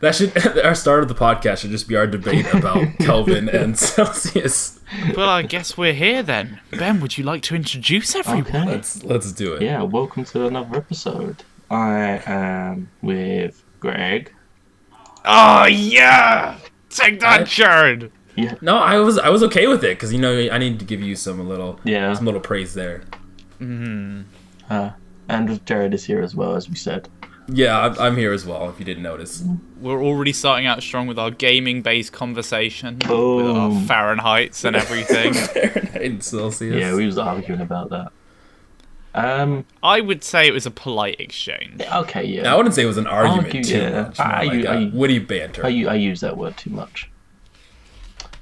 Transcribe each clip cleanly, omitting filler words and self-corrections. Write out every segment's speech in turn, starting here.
That should our start of the podcast should just be our debate about Kelvin and Celsius. Well, I guess we're here then. Ben, would you like to introduce everyone? Okay. Let's do it. Yeah, welcome to another episode. I am with Greg. Oh yeah! Take that, Jared! Yeah. No, I was okay with it because I need to give you some little praise there. And Jared is here as well, as we said. Yeah, I'm here as well. If you didn't notice, We're already starting out strong with our gaming-based conversation with Boom. our Fahrenheits and everything. Fahrenheit and Celsius. Yeah, we was arguing about that. I would say it was a polite exchange. Okay, yeah. I wouldn't say it was an argument too yeah. much. More witty banter. I use that word too much.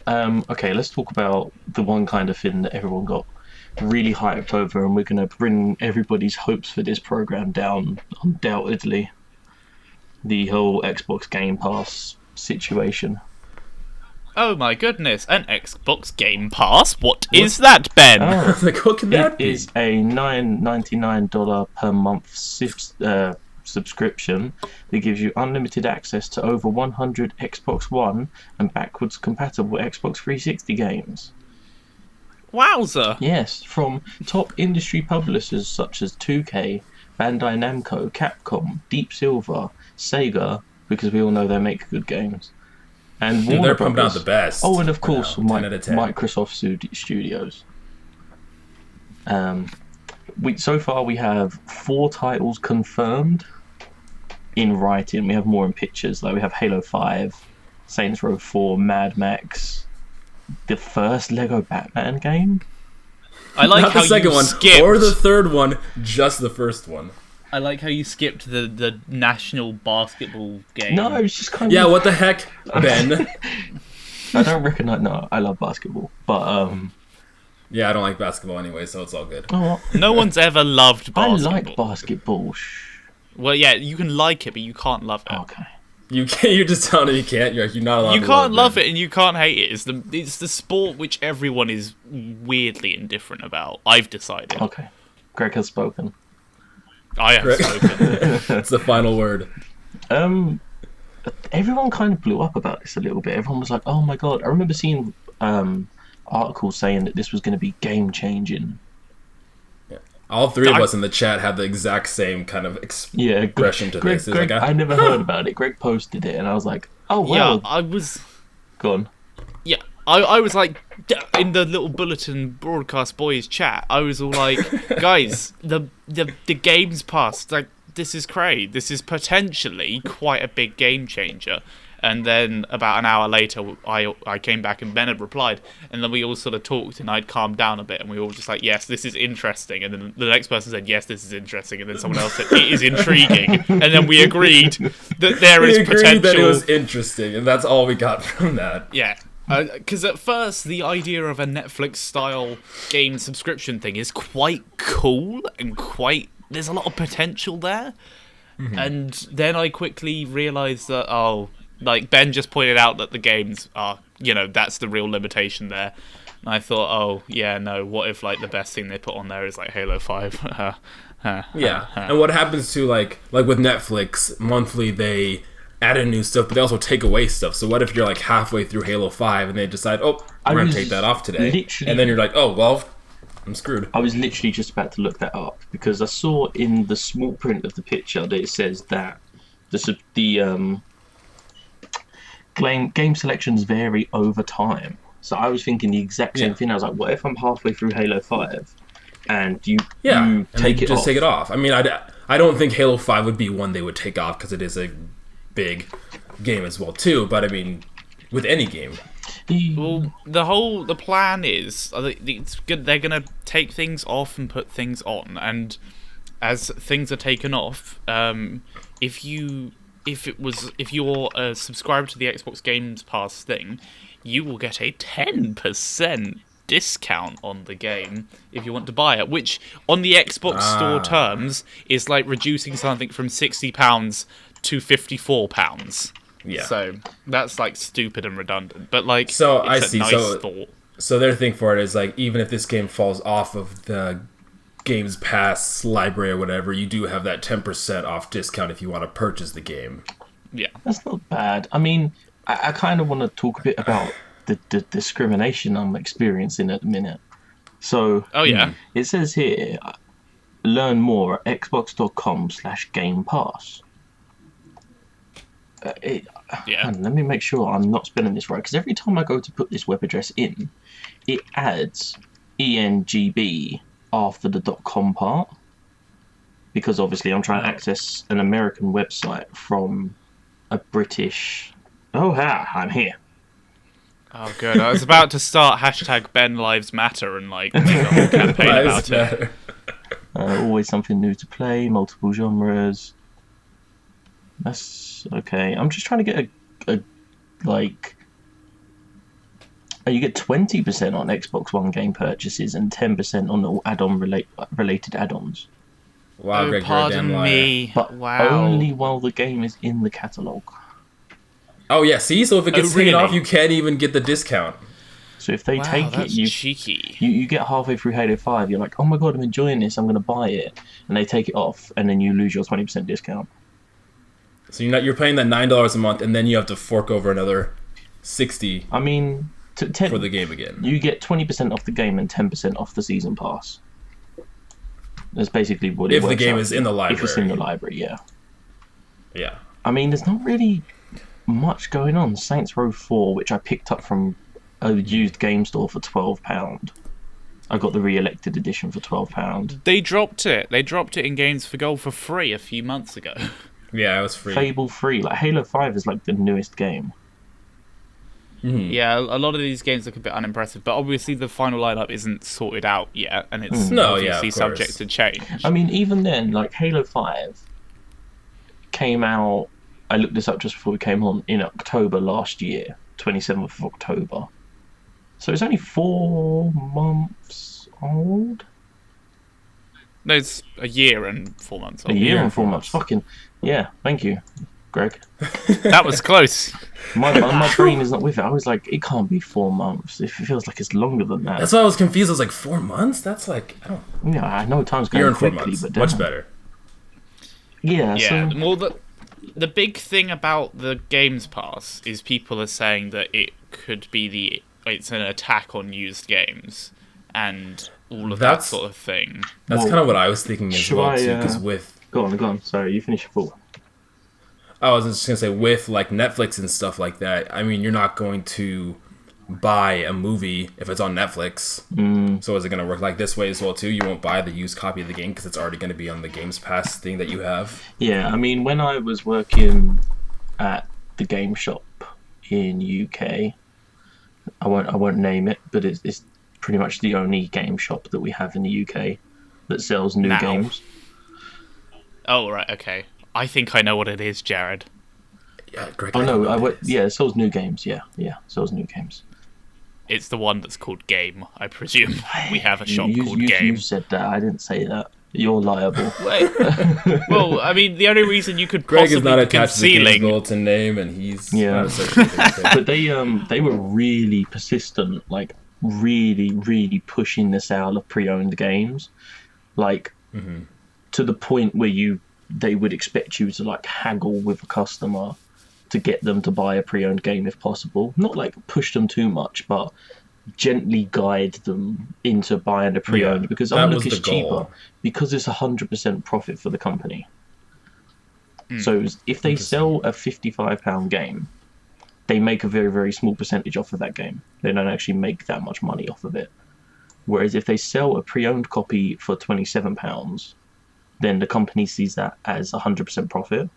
Okay, let's talk about the one kind of thing that everyone got really hyped over, and we're going to bring everybody's hopes for this program down, undoubtedly. The whole Xbox Game Pass situation. Oh my goodness, an Xbox Game Pass? What is that, Ben? Oh, Like, what can that it be? is a $9.99 per month subscription that gives you unlimited access to over 100 Xbox One and backwards compatible Xbox 360 games. Wowza! Yes, from top industry publishers such as 2K, Bandai Namco, Capcom, Deep Silver, Sega, because we all know they make good games, and Warner They're pumping out Brothers. the best. Oh, and of course, 10 out of 10. Microsoft Studios. So far we have 4 titles confirmed in writing. We have more in pictures. Like we have Halo 5, Saints Row 4, Mad Max, the first Lego Batman game. I like Not how the second you one skipped. or the third one, just the first one. I like how you skipped the national basketball game. No, it's just kind Yeah, of. what the heck, Ben? I don't recognize. No, I love basketball, but Yeah, I don't like basketball anyway, so it's all good. you know what? No one's ever loved I basketball. like basketball. Shh. Well, yeah, you can like it, but you can't love it. Okay. You can't. You're just telling me you can't. You're not allowed. You to can't love Ben. it and you can't hate it. It's the sport which everyone is weirdly indifferent about. I've decided. Okay. Greg has spoken. I have spoken. That's the final word. Everyone kind of blew up about this a little bit. Everyone was like, "Oh my god!" I remember seeing articles saying that this was going to be game changing. All three of us in the chat had the exact same kind of expression to this. It was Greg, like, I never heard about it. Greg posted it, and I was like, "Oh well." Yeah, I was. Go on. Yeah, I was like, in the little Bulletin Broadcast boys chat, I was all like, guys, the game's passed. Like, this is crazy. This is potentially quite a big game changer. And then about an hour later, I came back and Ben had replied. And then we all sort of talked and I'd calmed down a bit. And we were all just like, yes, this is interesting. And then the next person said, yes, this is interesting. And then someone else said, it is intriguing. And then we agreed that there is potential. that it was interesting, and that's all we got from that. Yeah. Because at first, the idea of a Netflix-style game subscription thing is quite cool and there's a lot of potential there. Mm-hmm. And then I quickly realised that, like Ben just pointed out that the games are, that's the real limitation there. And I thought, what if like the best thing they put on there is like Halo 5? Yeah. And what happens to like with Netflix, monthly they add in new stuff, but they also take away stuff. So what if you're like halfway through Halo 5 and they decide, we're going to take that off today. And then you're like, oh, well, I'm screwed. I was literally just about to look that up because I saw in the small print of the picture that it says that the game selections vary over time. So I was thinking the exact same thing. I was like, what if I'm halfway through Halo 5 and you take it off? Take it off. I mean, I don't think Halo 5 would be one they would take off because it is a big game as well too. But I mean, with any game. Well, the plan is it's good. They're gonna take things off and put things on, and as things are taken off, if you're a subscriber to the Xbox Games Pass thing, you will get a 10% discount on the game if you want to buy it, which on the Xbox Store terms is like reducing something from £60 to £54. Yeah. So that's like stupid and redundant, but like so it's I a see. Nice thought. So their thing for it is like even if this game falls off of the Games Pass library or whatever, you do have that 10% off discount if you want to purchase the game. Yeah. That's not bad. I mean, I kind of want to talk a bit about the discrimination I'm experiencing at the minute. So, Oh yeah. it says here, learn more at xbox.com/Game Pass. Yeah. Let me make sure I'm not spelling this right, because every time I go to put this web address in, it adds ENGB after the .com part, because obviously I'm trying to access an American website from a British... Oh, I'm here. Oh, good. I was about to start hashtag Ben Lives Matter and like make a whole campaign about it. Always something new to play, multiple genres. That's okay. I'm just trying to get a like. You get 20% on Xbox One game purchases and 10% on all add-on related add-ons. Wow, Oh, Greg, you're a damn pardon liar. me. But Wow. only while the game is in the catalogue. Oh yeah, see, so if it gets taken really? off, you can't even get the discount. So if they take that's it, cheeky. you get halfway through Halo 5, you're like, oh my god, I'm enjoying this, I'm going to buy it. And they take it off, and then you lose your 20% discount. So you're paying that $9 a month, and then you have to fork over another $60 I mean, for the game again. You get 20% off the game and 10% off the season pass. That's basically what it If the works game out is to. in the library. If it's in the library, yeah. Yeah. I mean, there's not really much going on. Saints Row 4, which I picked up from a used game store for £12. I got the re-elected edition for £12. They dropped it. They dropped it in Games for Gold for free a few months ago. Yeah, it was free. Fable 3, like Halo 5 is like the newest game. Yeah, a lot of these games look a bit unimpressive, but obviously the final lineup isn't sorted out yet, and it's obviously subject to change. I mean, even then, like Halo 5 came out, I looked this up just before we came on, in October last year, 27th of October. So it's only 4 months old? No, it's a year and 4 months old. A year and 4 months. Fucking, yeah, thank you, Greg. That was close. My brain is not with it. I was like, it can't be 4 months. It feels like it's longer than that. That's why I was confused. I was like, 4 months? That's like, I don't... Yeah, I know time's Year going and 4 quickly, months. but Much damn. better. Yeah, Yeah, so... well, the big thing about the Games Pass is people are saying that it could be it's an attack on used games and all of that sort of thing. That's kind of what I was thinking as well, too, because with... Go on. Sorry, you finish your thought. I was just going to say, with like Netflix and stuff like that, I mean, you're not going to buy a movie if it's on Netflix. So is it going to work like this way as well, too? You won't buy the used copy of the game because it's already going to be on the Games Pass thing that you have. Yeah, I mean, when I was working at the game shop in UK, I won't name it, but it's pretty much the only game shop that we have in the UK that sells new games. Oh, right, okay. I think I know what it is, Jared. Yeah, Greg. Oh no, it sells new games. Yeah, sells new games. It's the one that's called Game, I presume. We have a shop called you, Game. You said that. I didn't say that. You're liable. Wait. Well, I mean, the only reason you could Greg possibly is not attached to the concealing... Games Bulletin name, and he's Yeah. not associated with it. But they were really persistent, like really pushing the sale of pre-owned games, like to the point where they would expect you to like haggle with a customer to get them to buy a pre-owned game if possible. Not like push them too much, but gently guide them into buying a pre-owned, because look, it's cheaper because it's 100% profit for the company. So if they sell a £55 game, they make a very, very small percentage off of that game. They don't actually make that much money off of it. Whereas if they sell a pre-owned copy for £27, then the company sees that as 100% profit.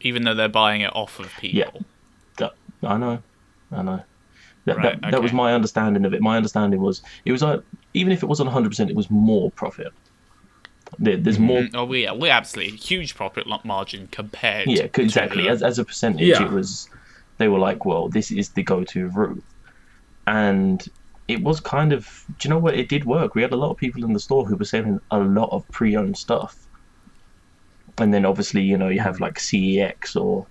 Even though they're buying it off of people. Yeah, I know. That was okay. my understanding of it. My understanding was it was like, even if it wasn't 100%, it was more profit. There's more. Oh, we're absolutely huge profit margin compared. Yeah, exactly. To as a percentage, it was. They were like, well, this is the go-to route, and it was kind of. Do you know what? It did work. We had a lot of people in the store who were selling a lot of pre-owned stuff, and then obviously, you have like CEX or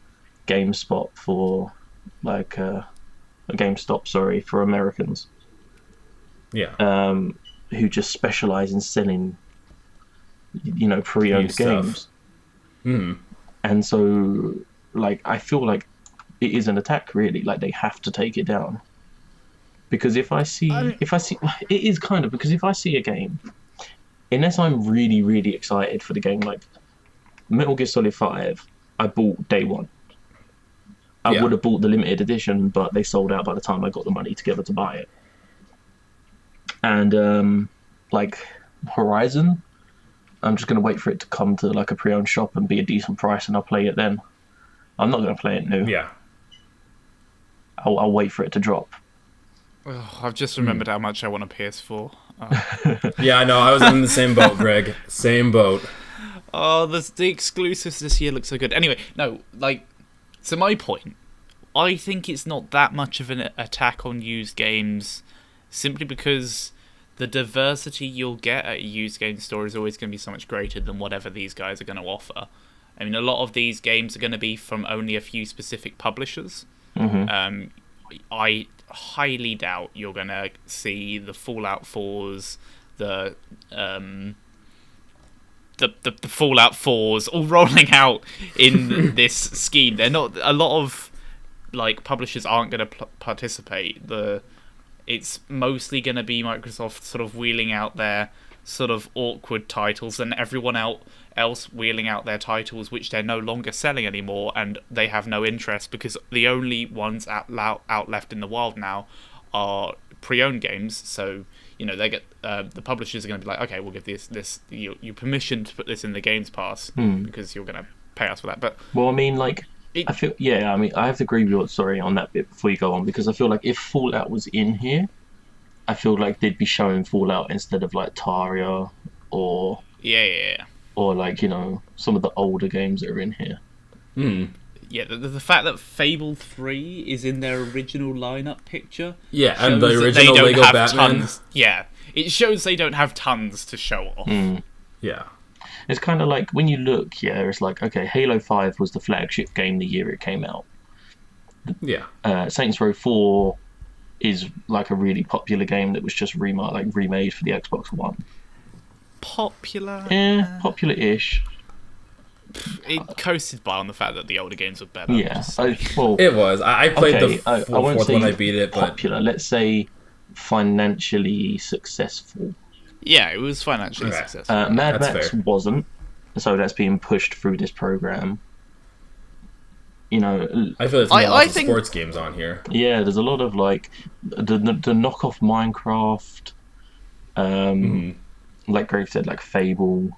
GameSpot for like GameStop, sorry, for Americans. Yeah. Who just specialize in selling, pre-owned games. And so like I feel like it is an attack, really. Like they have to take it down. Because if I see, it is kind of because if I see a game, unless I'm really, really excited for the game, like Metal Gear Solid 5, I bought day one. I would have bought the limited edition, but they sold out by the time I got the money together to buy it. And like Horizon, I'm just gonna wait for it to come to like a pre-owned shop and be a decent price, and I'll play it then. I'm not gonna play it new. Yeah. I'll wait for it to drop. Oh, I've just remembered how much I want a PS4. Yeah, I know. I was in the same boat, Greg. Same boat. Oh, the exclusives this year look so good. Anyway, no, like, to my point, I think it's not that much of an attack on used games, simply because the diversity you'll get at a used game store is always going to be so much greater than whatever these guys are going to offer. I mean, a lot of these games are going to be from only a few specific publishers. Mm-hmm. I highly doubt you're going to see the Fallout 4s, the Fallout 4s all rolling out in this scheme. They're not. A lot of like publishers aren't going to participate. It's mostly going to be Microsoft sort of wheeling out their sort of awkward titles, and everyone else wheeling out their titles which they're no longer selling anymore, and they have no interest because the only ones out left in the wild now are pre-owned games. So they get the publishers are going to be like, okay, we'll give this you permission to put this in the Games Pass because you're going to pay us for that. But well, I mean, like I feel I mean, I have to agree with you. Sorry on that bit before you go on, because I feel like if Fallout was in here, I feel like they'd be showing Fallout instead of like Taria or or like some of the older games that are in here. Yeah, the fact that Fable 3 is in their original lineup picture. Yeah, and the original Lego Batman. Tons. Yeah, it shows they don't have tons to show off. Yeah. It's kind of like when you look, it's like, okay, Halo 5 was the flagship game the year it came out. Yeah. Saints Row 4 is like a really popular game that was just remade for the Xbox One. Popular? Yeah, popular-ish. It coasted by on the fact that the older games were better. Yeah, it was. I played the fourth one. I beat it, but popular. Let's say financially successful. Yeah, it was financially successful. Mad Max wasn't, so that's being pushed through this program. I feel there's lots of sports games on here. Yeah, there's a lot of like the knockoff Minecraft, like Greg said, like Fable.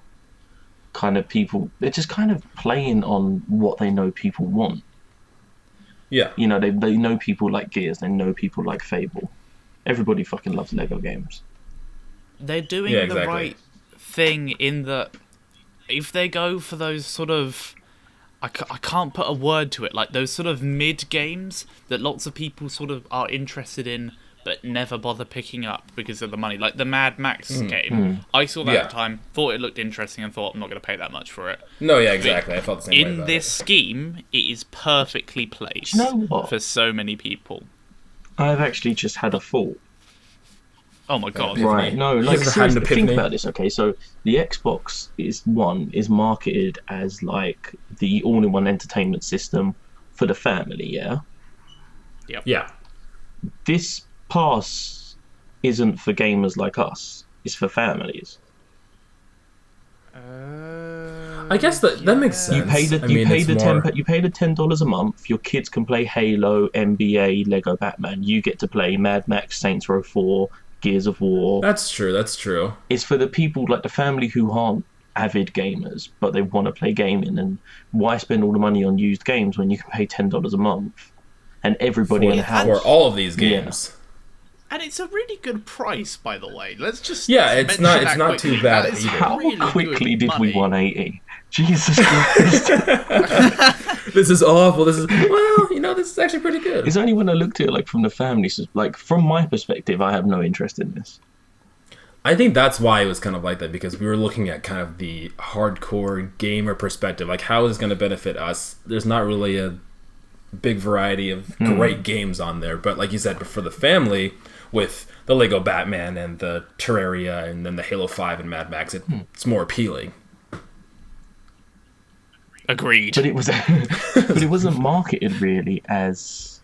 Kind of people, they're just kind of playing on what they know people want. Yeah. They know people like Gears, they know people like Fable. Everybody fucking loves Lego games. They're doing the right thing in that if they go for those sort of, I can't put a word to it, like those sort of mid games that lots of people sort of are interested in but never bother picking up because of the money. Like the Mad Max game. I saw that at the time, thought it looked interesting, and thought, I'm not going to pay that much for it. No, yeah, exactly. I felt the same way about it. In this scheme, it is perfectly placed for so many people. I've actually just had a thought. Oh my god. Right, no, like seriously, think about this, okay? So the Xbox is marketed as like the all-in-one entertainment system for the family, yeah? Yep. Yeah. This pass isn't for gamers like us. It's for families. I guess that makes sense. You pay the $10 a month. Your kids can play Halo, NBA, Lego Batman. You get to play Mad Max, Saints Row 4, Gears of War. That's true. It's for the people like the family who aren't avid gamers, but they want to play gaming. And why spend all the money on used games when you can pay $10 a month? And everybody in the house for all of these games. And it's a really good price, by the way. Let's just it's not too bad either. How quickly did we 180? Jesus Christ. This is awful. This is actually pretty good. It's only when I looked at it like from the family, like from my perspective, I have no interest in this. I think that's why it was kind of like that, because we were looking at kind of the hardcore gamer perspective. Like, how is this going to benefit us? There's not really a big variety of great games on there. But like you said, for the family, with the Lego Batman and the Terraria and then the Halo 5 and Mad Max, it's more appealing. Agreed. But it was, but it wasn't marketed really as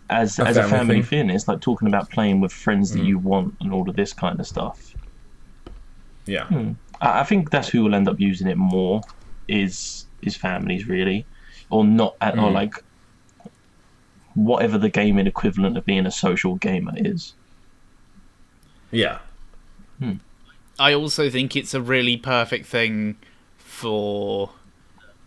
a family thing. It's like talking about playing with friends that you want and all of this kind of stuff. Yeah. I think that's who will end up using it more is families really, or not at or like whatever the gaming equivalent of being a social gamer is. Yeah. I also think it's a really perfect thing for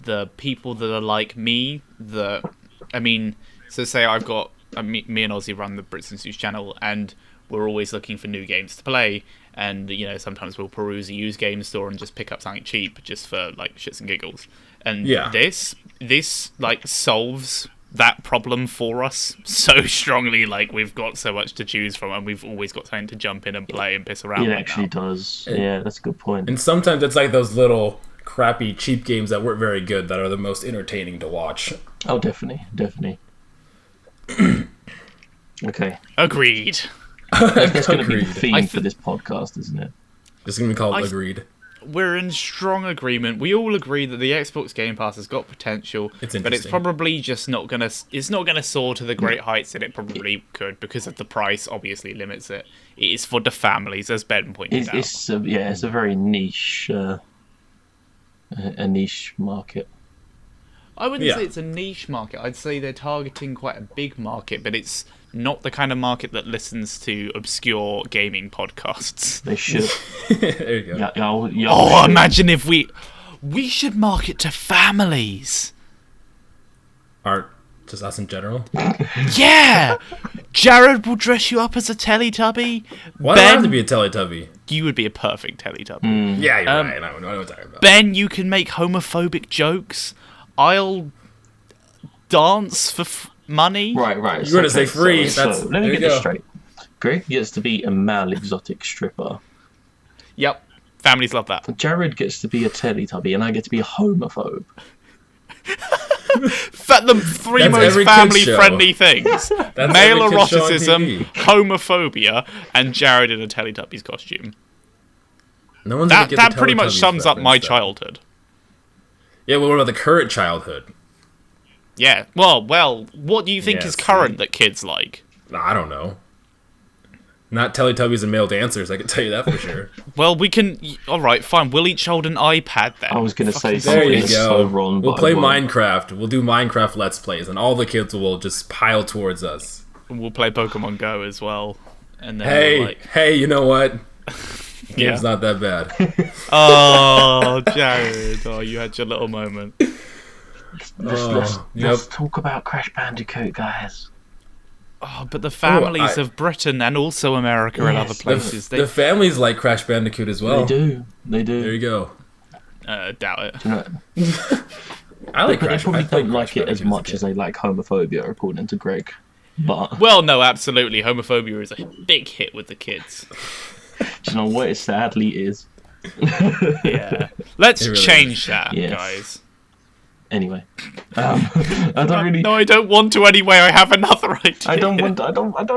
the people that are like me. So say I've got me and Ozzy run the Brits and Suits channel, and we're always looking for new games to play. And sometimes we'll peruse a used game store and just pick up something cheap just for like shits and giggles. And this like solves that problem for us so strongly. Like we've got so much to choose from, and we've always got something to jump in and play and piss around. It actually does. Yeah, that's a good point. And sometimes it's like those little crappy cheap games that weren't very good that are the most entertaining to watch. Oh, definitely. Okay. Agreed. That's going to be the theme for this podcast, isn't it? It's going to be called Agreed. We're in strong agreement. We all agree that the Xbox Game Pass has got potential, but it's probably just not gonna. It's not gonna soar to the great heights that it probably could because of the price. Obviously, limits it. It is for the families, as Ben pointed out. It's a very niche, a niche market. I wouldn't say it's a niche market. I'd say they're targeting quite a big market, but it's not the kind of market that listens to obscure gaming podcasts. They should. There you go. Imagine if we should market to families. Art, just us in general. Yeah, Jared will dress you up as a Teletubby. Why do I have to be a Teletubby? You would be a perfect Teletubby. Yeah, you're right. I know what I'm talking about. Ben, you can make homophobic jokes. I'll dance for money. Right. You're going to say free. So let me get this straight. Greg gets to be a male exotic stripper. Yep. Families love that. Jared gets to be a Teletubby, and I get to be a homophobe. The three most family-friendly things. Male eroticism, homophobia, and Jared in a Teletubbies costume. No one's that pretty much sums up my childhood. Yeah, well, what about the current childhood? Yeah, well, what do you think is current that kids like? I don't know. Not Teletubbies and male dancers, I can tell you that for sure. Well, we can... Alright, fine, we'll each hold an iPad then. I was going to say there you go. So wrong, we'll play Minecraft. We'll do Minecraft Let's Plays, and all the kids will just pile towards us. And we'll play Pokemon Go as well. And then hey, you know what? Game's not that bad. Oh, Jared. Oh, you had your little moment. Let's talk about Crash Bandicoot, guys. Oh, but the families of Britain and also America and other places. The families like Crash Bandicoot as well. They do. There you go. Doubt it. Do you know, I like but Crash. They probably don't like it as much as they like homophobia, according to Greg. But well, no, absolutely. Homophobia is a big hit with the kids. Do you know what it sadly is? Yeah. Let's change that, guys. Anyway, I don't really. No, I don't want to. Anyway, I have another idea. I don't know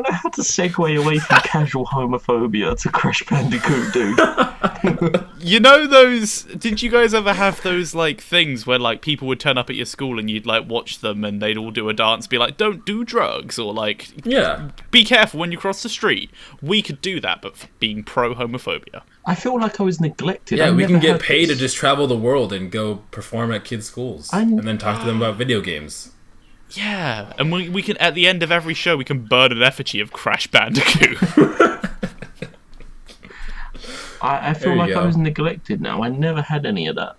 how to segue away from casual homophobia to Crash Bandicoot, dude. You know those? Did you guys ever have those like things where like people would turn up at your school and you'd like watch them and they'd all do a dance, be like, "Don't do drugs," or like, be careful when you cross the street. We could do that, but for being pro homophobia. I feel like I was neglected. Yeah, we can get paid to just travel the world and go perform at kids' schools and then talk to them about video games. Yeah, and we can, at the end of every show, we can burn an effigy of Crash Bandicoot. I feel like I was neglected now. I never had any of that.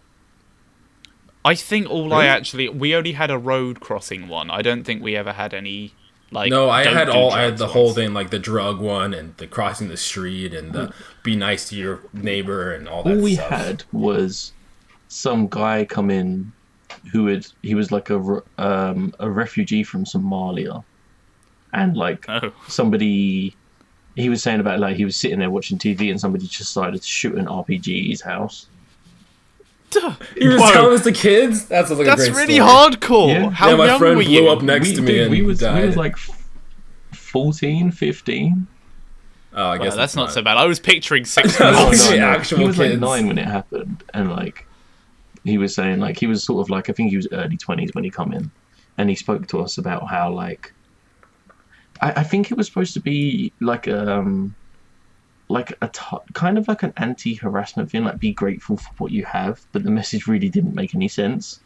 I think we only had a road crossing one. I don't think we ever had any... Like, no, I had the whole thing, like the drug one and the crossing the street and the be nice to your neighbor and all that stuff. All we had was some guy come in he was like a refugee from Somalia, and like somebody, he was saying about like he was sitting there watching TV and somebody just started to shoot an RPG at his house. He was telling us the kids? That's like a great really story. hardcore. Yeah. How my young friend were blew you? up next to me and we was died. like 14, 15. Oh, I guess that's not so bad. I was picturing 6 No, actual he was kids. like 9 when it happened, and like he was saying like he was sort of like I think he was early 20s when he come in, and he spoke to us about how like I think it was supposed to be like kind of like an anti-harassment thing, like be grateful for what you have, but the message really didn't make any sense.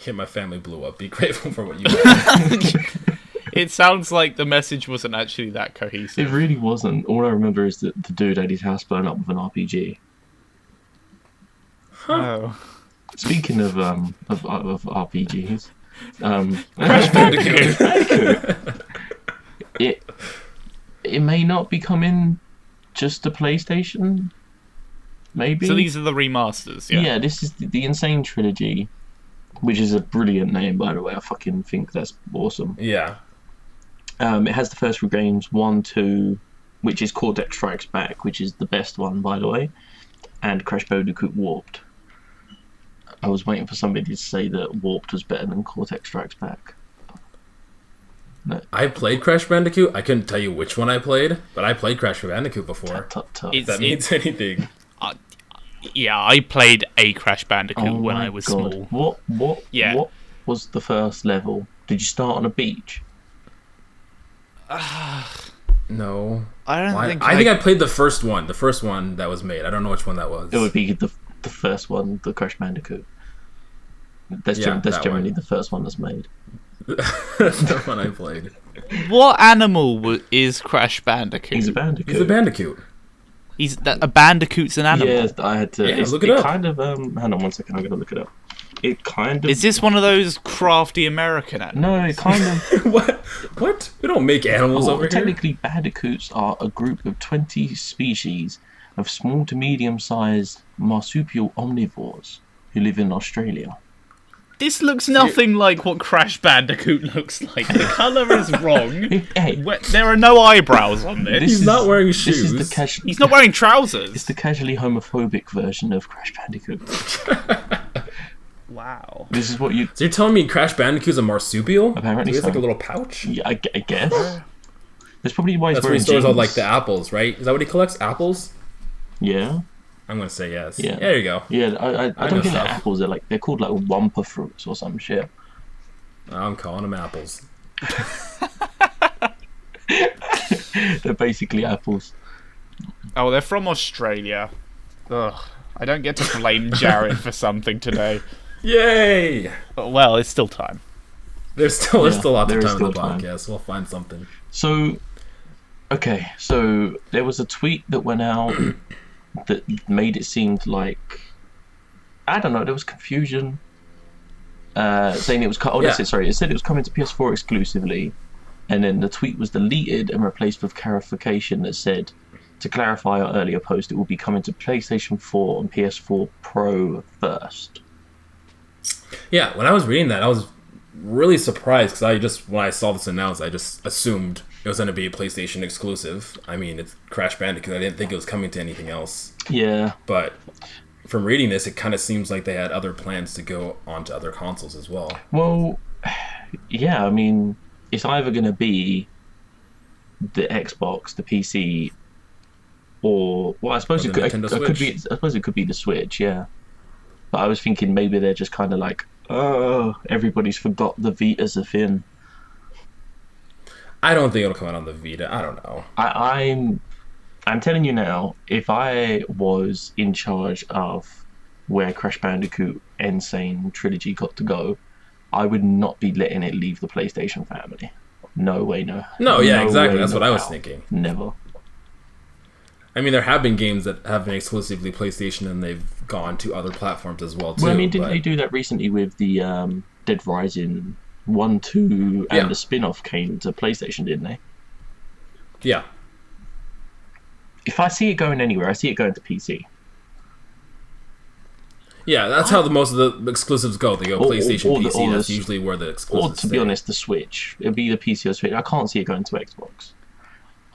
Yeah, my family blew up. Be grateful for what you have. It sounds like the message wasn't actually that cohesive. It really wasn't. All I remember is that the dude had his house blown up with an RPG. Oh. Speaking of RPGs, Crash Bandicoot. it may not be coming just to PlayStation. Maybe. So these are the remasters, yeah? Yeah, this is the N.Sane Trilogy, which is a brilliant name, by the way. I fucking think that's awesome. Yeah. It has the first three games, 1, 2, which is Cortex Strikes Back, which is the best one, by the way, and Crash Bandicoot Warped. I was waiting for somebody to say that Warped was better than Cortex Strikes Back. No. I played Crash Bandicoot. I couldn't tell you which one I played, but I played Crash Bandicoot before. If that means anything. Yeah, I played a Crash Bandicoot when I was small. What was the first level? Did you start on a beach? No. I think I played the first one that was made. I don't know which one that was. It would be the first one, the Crash Bandicoot. That's generally the first one that's made. That's the one I played. What animal is Crash Bandicoot? He's a bandicoot. He's a bandicoot. A bandicoot's an animal. Yeah, I had to. Look it up. Kind of. Hang on 1 second. I'm gonna look it up. It kind of. Is this one of those crafty American animals? No, it kind of. What? We don't make animals over here. Technically, bandicoots are a group of 20 species of small to medium-sized marsupial omnivores who live in Australia. This looks nothing like what Crash Bandicoot looks like. The colour is wrong. Hey, there are no eyebrows on this. He's not wearing shoes. He's not wearing trousers. It's the casually homophobic version of Crash Bandicoot. Wow. This is what you... So you're telling me Crash Bandicoot's a marsupial? Apparently so. He has so. like a little pouch? Yeah, I guess. That's probably why he's That's where wearing he stores jeans. all like the apples, right? Is that what he collects? Apples? Yeah. I'm gonna say yes. Yeah. There you go. Yeah, I I don't know think they're stuff. apples. They're called like wumpa fruits or some shit. I'm calling them apples. They're basically apples. Oh, they're from Australia. Ugh. I don't get to blame Jared for something today. Yay! Well, it's still time. There's still lots of there is time in the still time. podcast. We'll find something. So there was a tweet that went out that made it seem like, I don't know, there was confusion. Saying it was it said it was coming to PS4 exclusively, and then the tweet was deleted and replaced with clarification that said, to clarify our earlier post, it will be coming to PlayStation 4 and PS4 Pro first. Yeah, when I was reading that, I was really surprised because when I saw this announced, I just assumed it was going to be a PlayStation exclusive. I mean, it's Crash Bandicoot. I didn't think it was coming to anything else. Yeah. But from reading this, it kind of seems like they had other plans to go onto other consoles as well. Well, yeah, I mean, it's either going to be the Xbox, the PC, or I suppose it could be the Switch, yeah. But I was thinking maybe they're just kind of like, oh, everybody's forgot the Vita's a thing. I don't think it'll come out on the Vita. I don't know. I'm telling you now, if I was in charge of where Crash Bandicoot N.Sane Trilogy got to go, I would not be letting it leave the PlayStation family. No way, no. No, yeah, no exactly. way, That's no what I was how. thinking. Never. I mean, there have been games that have been exclusively PlayStation and they've gone to other platforms as well, too. Well, I mean, didn't they do that recently with the Dead Rising 1, 2, and the spin-off came to PlayStation, didn't they? Yeah. If I see it going anywhere, I see it going to PC. Yeah, that's how most of the exclusives go. They go PlayStation, PC. That's the, usually where the exclusives Or, to be honest, the Switch. It'd be the PC or Switch. I can't see it going to Xbox.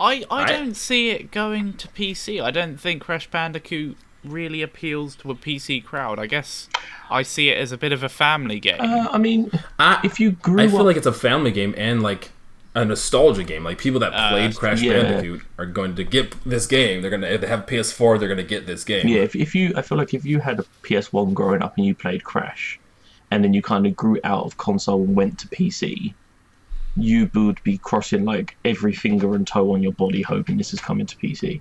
I don't see it going to PC. I don't think Crash Bandicoot really appeals to a PC crowd. I guess I see it as a bit of a family game. I mean, if you grew up... I feel like it's a family game, and like a nostalgia game. Like people that played Crash yeah. Bandicoot are going to get this game. They're gonna, if they have a PS4, they're gonna get this game. Yeah, if you, I feel like if you had a PS1 growing up and you played Crash, and then you kind of grew out of console and went to PC, you would be crossing like every finger and toe on your body hoping this is coming to PC.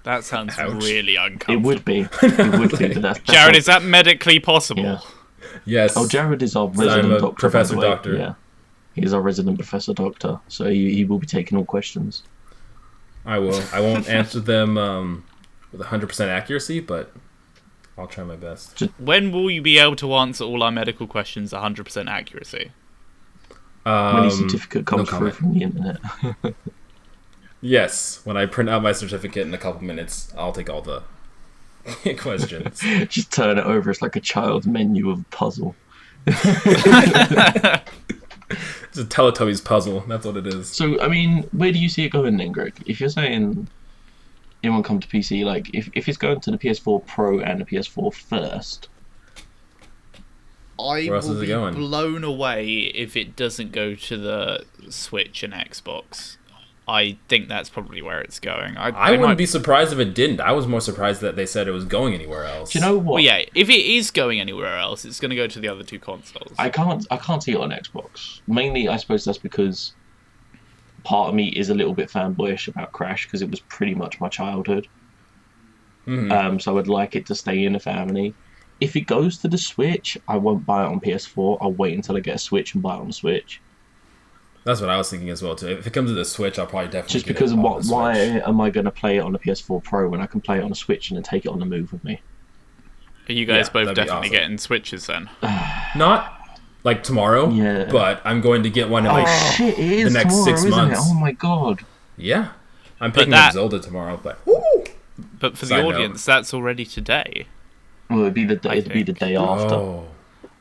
That sounds Ouch. really uncomfortable. It would be. It would be. But that's Jared, is that medically possible? Yeah. Yes. Oh, Jared is our resident I'm a doctor. professor by the way. doctor. Yeah. He is our resident professor doctor. So he will be taking all questions. I will. I won't answer them with 100% accuracy, but I'll try my best. When will you be able to answer all our medical questions 100% accuracy? When his certificate comes through comment. from the internet. Yes, when I print out my certificate in a couple minutes, I'll take all the questions. Just turn it over. It's like a child's menu of a puzzle. It's a Teletubbies puzzle. That's what it is. So, I mean, where do you see it going then, Greg? If you're saying it won't come to PC, like, if it's going to the PS4 Pro and the PS4 first... I Where else will is it be going? blown away if it doesn't go to the Switch and Xbox. I think that's probably where it's going. I wouldn't be surprised if it didn't. I was more surprised that they said it was going anywhere else. Do you know what? Well, yeah, if it is going anywhere else, it's going to go to the other two consoles. I can't see it on Xbox. Mainly, I suppose that's because part of me is a little bit fanboyish about Crash because it was pretty much my childhood. Mm-hmm. So I would like it to stay in the family. If it goes to the Switch, I won't buy it on PS4. I'll wait until I get a Switch and buy it on the Switch. That's what I was thinking as well too. If it comes to the Switch, I'll probably definitely Just get because it on the Switch. why am I going to play it on the PS4 Pro when I can play it on a Switch and then take it on the move with me? Are you guys Yeah, both that'd be definitely awesome. getting Switches then? Not like tomorrow, Yeah. but I'm going to get one in like Shit, it is the next tomorrow, 6 isn't months. It? Oh my god. Yeah, I'm picking that- up Zelda tomorrow. But But for Side the note. audience, that's already today. Well, it'd be the think. day after. oh,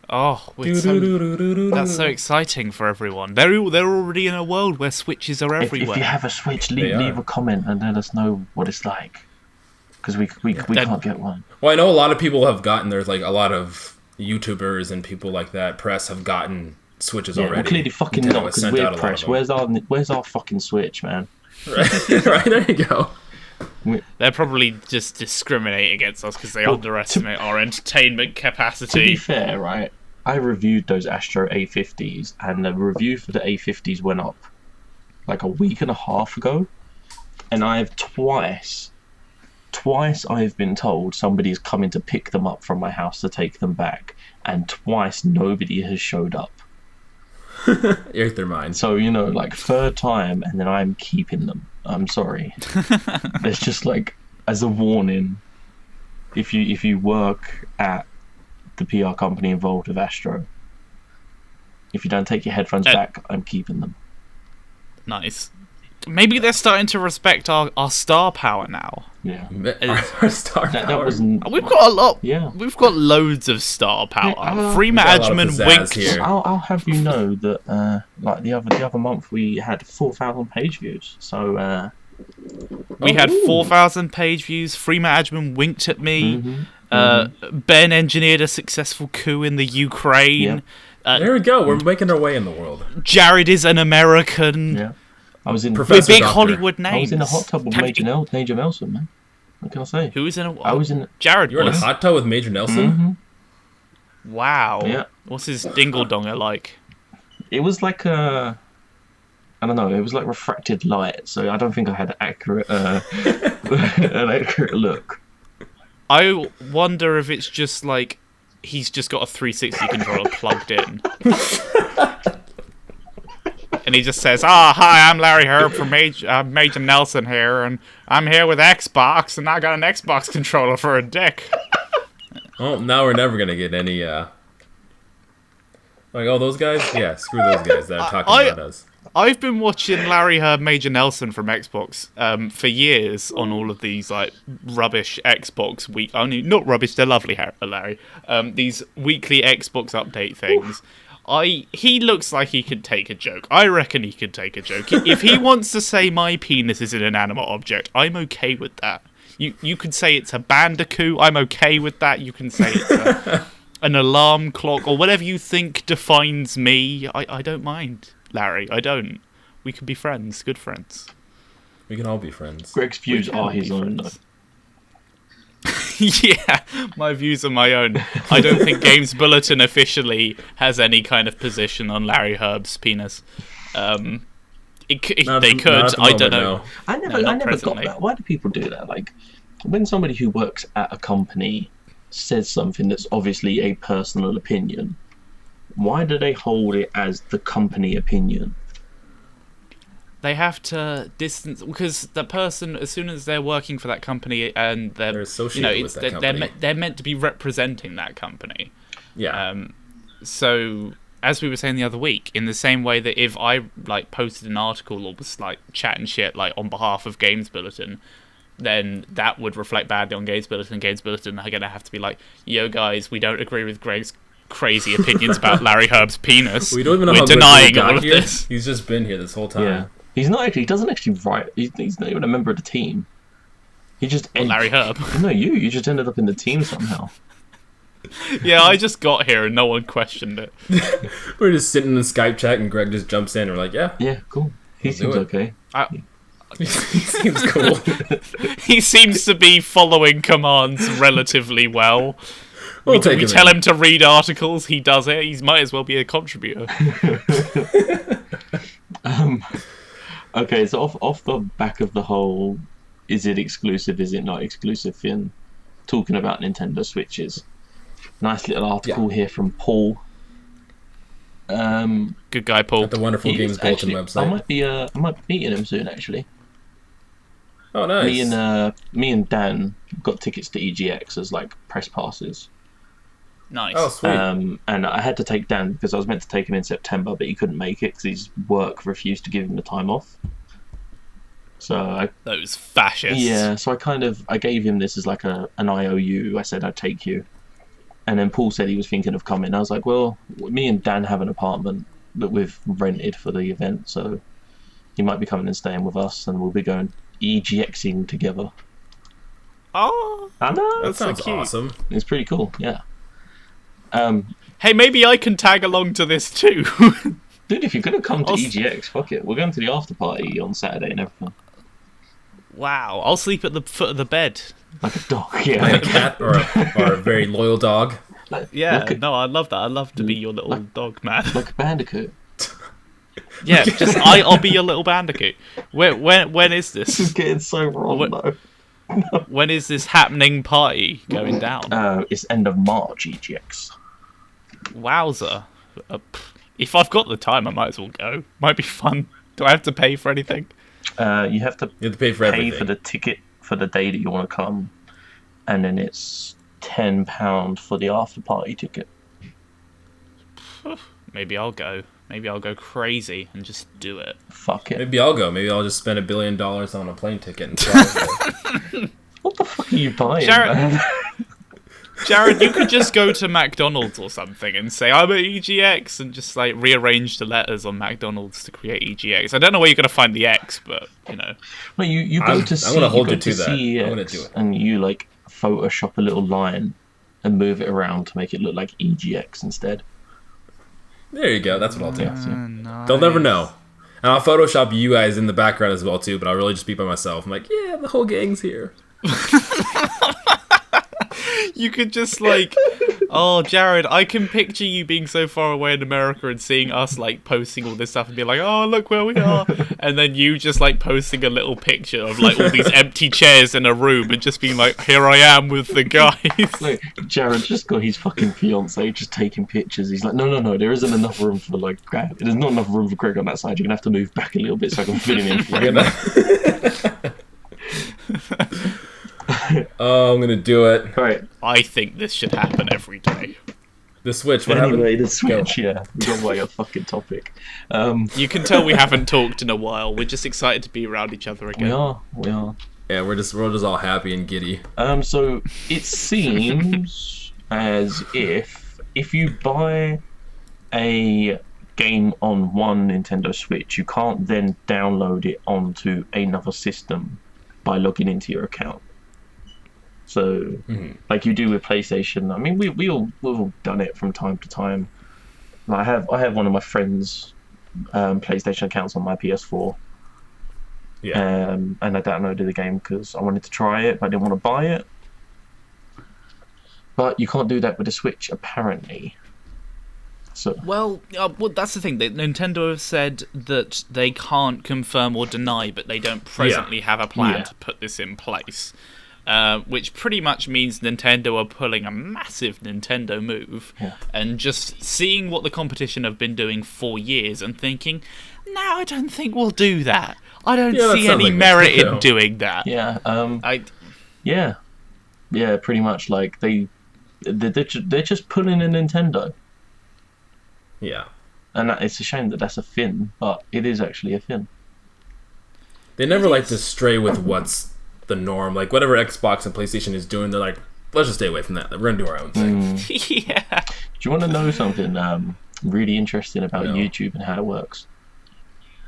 Oh, that's so exciting for everyone. They're already in a world where Switches are If everywhere. you have a Switch, They leave are. a comment and let us know what it's like. Because we can't get one. Well, I know a lot of people have gotten. There's like a lot of YouTubers and people like that. Press have gotten Switches Yeah, already. well, clearly fucking Nintendo not, has because sent we're out a lot of press. them. Where's our fucking Switch, man? right, right, there you go. They're probably just discriminating against us because they underestimate our entertainment To be capacity. fair, right, I reviewed those Astro A50s, and the review for the A50s went up like a week and a half ago, and I've twice I've been told somebody's coming to pick them up from my house to take them back, and twice nobody has showed up. Earth their minds. So, you know, like, third time, and then I'm keeping them. I'm sorry. It's just like, as a warning, if you work at the PR company involved with Astro, if you don't take your headphones back, I'm keeping them. Nice. Maybe they're starting to respect our star power now. Yeah. Our star That power. was... We've got a lot. Yeah. We've got loads of star power. Free We've got a lot of management pizzazz winked. here. I'll have you know that, like, the other month we had 4,000 page views. So, We had 4,000 page views. Free management winked at me. Ben engineered a successful coup in the Ukraine. There we go. We're making our way in the world. Jared is an American. yeah. I was in... Professor With big Doctor. Hollywood names. I was in a hot tub with Major Nelson, man. What can I say? Who was in a? I was in... Jared You're in a was. hot tub with Major Nelson? Wow. Yeah. What's his dingle donger like? It was like a... I don't know, it was like refracted light, so I don't think I had an accurate look. I wonder if it's just like he's just got a 360 controller plugged in. And he just says, hi, I'm Larry Herb from Major Nelson here, and I'm here with Xbox, and I got an Xbox controller for a dick. Oh, now we're never going to get any, like, oh, those guys? Yeah, screw those guys that are talking about us. I've been watching Larry Herb Major Nelson from Xbox for years on all of these like rubbish Xbox week. Only not rubbish, they're lovely, Larry. These weekly Xbox update things. He looks like he could take a joke. I reckon he could take a joke. If he wants to say my penis is an inanimate object, I'm okay with that. You could say it's a Bandicoot. I'm okay with that. You can say it's an alarm clock or whatever you think defines me. I don't mind. Larry. I don't. We can be friends, good friends. We can all be friends. Greg's views are his own, though. Yeah, my views are my own. I don't think Games Bulletin officially has any kind of position on Larry Herb's penis. They could. I don't know. No. I never got that. Why do people do that? Like, when somebody who works at a company says something that's obviously a personal opinion, why do they hold it as the company opinion? They have to distance, because the person, as soon as they're working for that company and they're associated with that company, they're meant to be representing that company. Yeah. So, as we were saying the other week, in the same way that if I like posted an article or was like chatting shit like on behalf of Games Bulletin, then that would reflect badly on Games Bulletin. Games Bulletin are gonna have to be like, "Yo, guys, we don't agree with Greg's crazy opinions about Larry Herb's penis. We don't even know We're how denying all of here. this." He's just been here this whole time. Yeah. He doesn't actually write. He's not even a member of the team. He just... Larry Herb. No, you just ended up in the team somehow. Yeah, I just got here and no one questioned it. We're just sitting in the Skype chat and Greg just jumps in and we're like, yeah. Yeah, cool. He seems okay. He seems cool. He seems to be following commands relatively well. We tell him to read articles, he does it. He might as well be a contributor. Okay, so off the back of the whole, is it exclusive, is it not exclusive thing, talking about Nintendo Switches. Nice little article here from Paul. Good guy, Paul. At the Wonderful Games Bulletin website. I might be meeting him soon, actually. Oh, nice. Me and Dan got tickets to EGX as like press passes. Nice. Oh, sweet. And I had to take Dan because I was meant to take him in September, but he couldn't make it because his work refused to give him the time off. So those fascists. Yeah, so I gave him this as like an IOU. I said I'd take you. And then Paul said he was thinking of coming. I was like, well, me and Dan have an apartment that we've rented for the event, so he might be coming and staying with us, and we'll be going EGXing together. Oh, I know. That sounds awesome. It's pretty cool, yeah. Hey, maybe I can tag along to this too. Dude, if you're going to come to EGX, fuck it. We're going to the after party on Saturday and everything. Wow, I'll sleep at the foot of the bed. Like a dog, yeah. Like a cat or a very loyal dog. Yeah, no, I love that. I'd love to be your little dog, man. Like a Bandicoot. Yeah, just I'll be your little Bandicoot. When is this? This is getting so wrong, though. When is this happening party going down? It's end of March, EGX. Wowzer. If I've got the time, I might as well go. Might be fun. Do I have to pay for anything? You have to pay for everything. Pay for the ticket for the day that you want to come, and then it's £10 for the after party ticket. Maybe I'll go. Maybe I'll go crazy and just do it. Fuck it. Maybe I'll go. Maybe I'll just spend $1 billion on a plane ticket and fly. What the fuck are you buying, Jared, you could just go to McDonald's or something and say, I'm at EGX, and just like rearrange the letters on McDonald's to create EGX. I don't know where you're going to find the X, but you know. Well, you go to I'm going to hold you to that. CEX, I'm going to do it. and you like Photoshop a little line and move it around to make it look like EGX instead. There you go. That's what I'll do. Nice. They'll never know. And I'll Photoshop you guys in the background as well, too, but I'll really just be by myself. I'm like, yeah, the whole gang's here. You could just like, oh, Jared, I can picture you being so far away in America and seeing us like posting all this stuff and be like, oh, look where we are. And then you just like posting a little picture of like all these empty chairs in a room and just being like, here I am with the guys. Like, Jared's just got his fucking fiance just taking pictures. He's like, no, there isn't enough room for like Greg. There's not enough room for Greg on that side. You're going to have to move back a little bit so I can fit him in. Oh, I'm gonna do it. Right. I think this should happen every day. The Switch. What anyway, happened? The Switch. Yeah, we got away a fucking topic. You can tell we haven't talked in a while. We're just excited to be around each other again. We are. Yeah, we're just all happy and giddy. So it seems as if you buy a game on one Nintendo Switch, you can't then download it onto another system by logging into your account. So, like you do with PlayStation. I mean, we've all done it from time to time. I have one of my friends PlayStation accounts on my PS4. Yeah. And I downloaded the game because I wanted to try it, but I didn't want to buy it. But you can't do that with the Switch, apparently. So Well, that's the thing. Nintendo have said that they can't confirm or deny, but they don't presently have a plan to put this in place. Which pretty much means Nintendo are pulling a massive Nintendo move and just seeing what the competition have been doing for years and thinking, no, I don't think we'll do that. I don't see any merit in doing that. Yeah. Yeah, pretty much. Like they're just pulling a Nintendo. Yeah. And it's a shame that that's a fin, but it is actually a fin. They never like to stray with what's the norm. Like whatever Xbox and PlayStation is doing, they're like, let's just stay away from that. We're gonna do our own thing. Yeah. Do you want to know something really interesting about YouTube and how it works?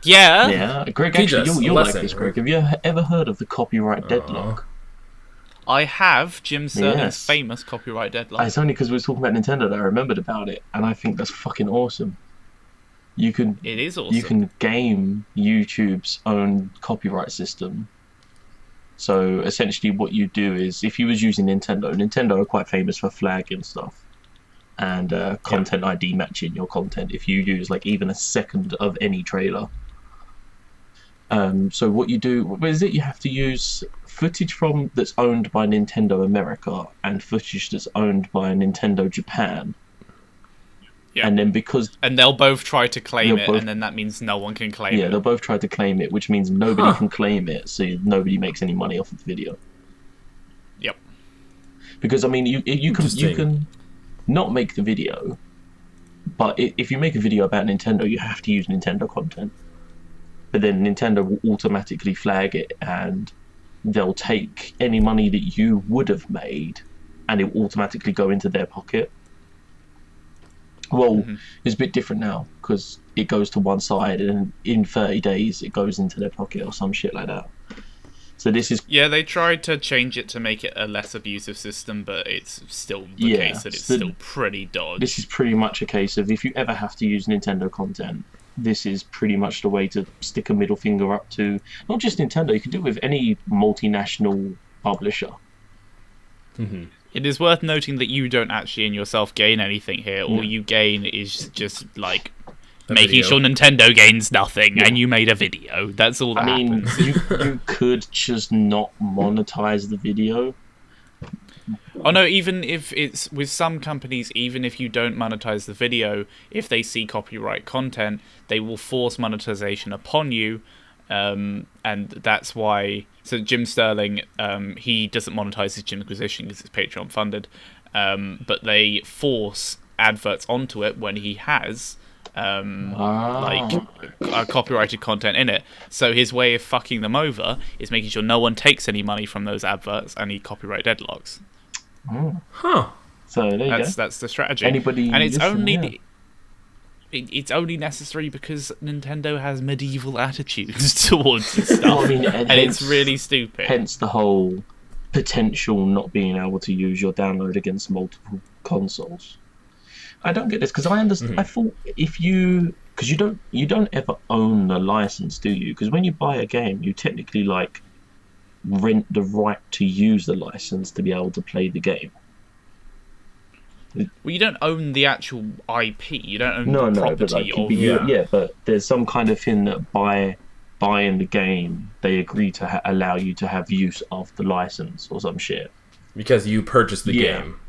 Yeah. Yeah, Greg, actually, you'll like this, Greg. Have you ever heard of the copyright deadlock? I have Jim Sterling's famous copyright deadlock. It's only because we were talking about Nintendo that I remembered about it, and I think that's fucking awesome. It is awesome. You can game YouTube's own copyright system. So essentially, what you do is, if you was using Nintendo are quite famous for flagging stuff and content ID matching your content if you use like even a second of any trailer. So what you do, what is it? You have to use footage that's owned by Nintendo America and footage that's owned by Nintendo Japan. Yeah. And then and they'll both try to claim it, and then that means no one can claim it. Yeah, they'll both try to claim it, which means nobody can claim it, so nobody makes any money off of the video. Yep. Because I mean, you can not make the video, but if you make a video about Nintendo, you have to use Nintendo content. But then Nintendo will automatically flag it, and they'll take any money that you would have made, and it will automatically go into their pocket. Well, it's a bit different now, because it goes to one side, and in 30 days it goes into their pocket or some shit like that. So this is... Yeah, they tried to change it to make it a less abusive system, but it's still the case that it's still pretty dodgy. This is pretty much a case of, if you ever have to use Nintendo content, this is pretty much the way to stick a middle finger up to not just Nintendo. You can do it with any multinational publisher. It is worth noting that you don't actually in yourself gain anything here. All you gain is just like making sure Nintendo gains nothing, and you made a video. That's all that happens. I mean, you could just not monetize the video. Oh no, even if it's with some companies, even if you don't monetize the video, if they see copyright content, they will force monetization upon you, and that's why... So Jim Sterling, he doesn't monetize his Jimquisition because it's Patreon funded, but they force adverts onto it when he has like copyrighted content in it. So his way of fucking them over is making sure no one takes any money from those adverts, and he copyright deadlocks. So there you go. That's the strategy. And it's only necessary because Nintendo has medieval attitudes towards this stuff. Well, I mean, and it's really stupid. Hence the whole potential not being able to use your download against multiple consoles. I don't get this, because I understand. I thought because you don't ever own the license, do you? Because when you buy a game, you technically like rent the right to use the license to be able to play the game. Well, you don't own the actual IP. You don't own the property of... but there's some kind of thing that by buying the game, they agree to allow you to have use of the license or some shit. Because you purchased the game.